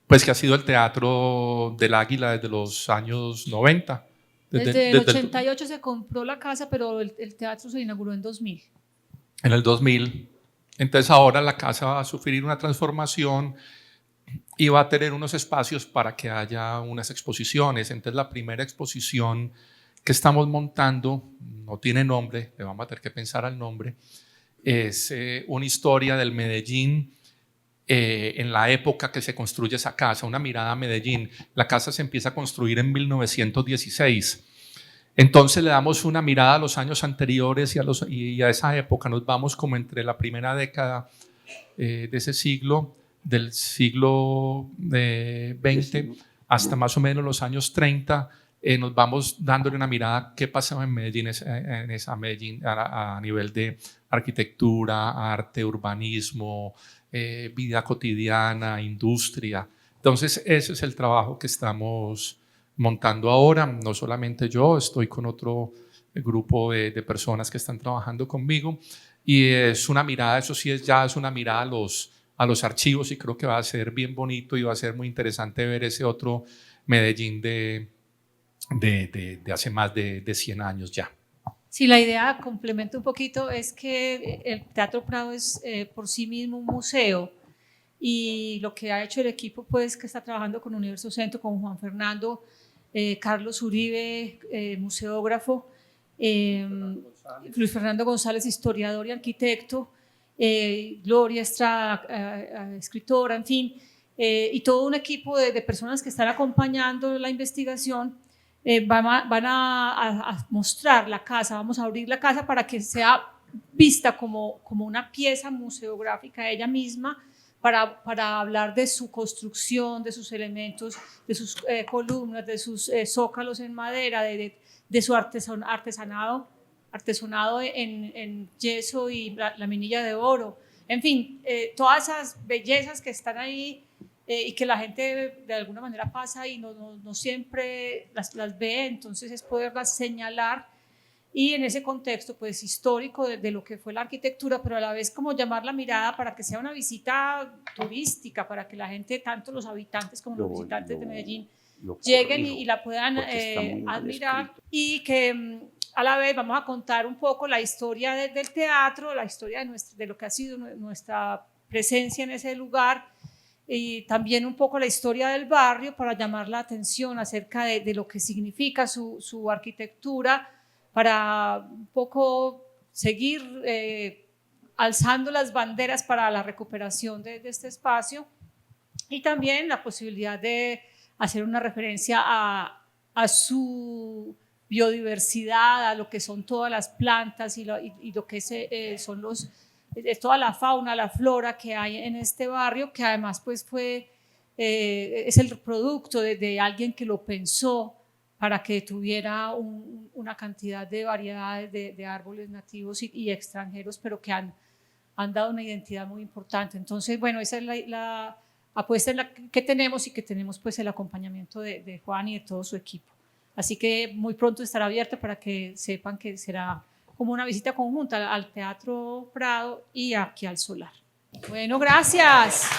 Pues que ha sido el teatro del Águila desde los años 90. Desde el 88 se compró la casa, pero el teatro se inauguró en 2000. En el 2000. Entonces ahora la casa va a sufrir una transformación y va a tener unos espacios para que haya unas exposiciones. Entonces la primera exposición que estamos montando no tiene nombre, le vamos a tener que pensar al nombre, es una historia del Medellín en la época que se construye esa casa, una mirada a Medellín. La casa se empieza a construir en 1916. Entonces le damos una mirada a los años anteriores y a esa época. Nos vamos como entre la primera década de ese siglo, del siglo XX, hasta más o menos los años 30. Nos vamos dándole una mirada qué pasaba en Medellín, a nivel de arquitectura, arte, urbanismo, vida cotidiana, industria. Entonces ese es el trabajo que estamos montando ahora. No solamente yo, estoy con otro grupo de personas que están trabajando conmigo, y es una mirada, eso sí ya es una mirada a los archivos, y creo que va a ser bien bonito y va a ser muy interesante ver ese otro Medellín de hace más de 100 años ya. Sí, la idea, complemento un poquito, es que el Teatro Prado es por sí mismo un museo, y lo que ha hecho el equipo, pues, que está trabajando con Universo Centro, con Juan Fernando, Carlos Uribe, museógrafo, Luis Fernando González, historiador y arquitecto, Gloria Estrada, escritora, en fin, y todo un equipo de personas que están acompañando la investigación. Van a mostrar la casa, vamos a abrir la casa para que sea vista como una pieza museográfica ella misma, para hablar de su construcción, de sus elementos, de sus columnas, de sus zócalos en madera, de su artesonado en yeso y la minilla de oro, en fin, todas esas bellezas que están ahí. Y que la gente de alguna manera pasa y no siempre las ve, entonces es poderlas señalar, y en ese contexto pues histórico de lo que fue la arquitectura, pero a la vez como llamar la mirada para que sea una visita turística, para que la gente, tanto los habitantes como los visitantes de Medellín, lleguen y la puedan admirar, y que a la vez vamos a contar un poco la historia del teatro, la historia de lo que ha sido nuestra presencia en ese lugar, y también un poco la historia del barrio, para llamar la atención acerca de lo que significa su arquitectura, para un poco seguir alzando las banderas para la recuperación de este espacio, y también la posibilidad de hacer una referencia a su biodiversidad, a lo que son todas las plantas y lo que son toda la fauna, la flora que hay en este barrio, que además pues es el producto de alguien que lo pensó para que tuviera una cantidad de variedades de árboles nativos y extranjeros, pero que han dado una identidad muy importante. Entonces, bueno, esa es la apuesta que tenemos, y que tenemos pues el acompañamiento de Juan y de todo su equipo. Así que muy pronto estará abierta para que sepan que será como una visita conjunta al Teatro Prado y aquí al Solar. Bueno, gracias.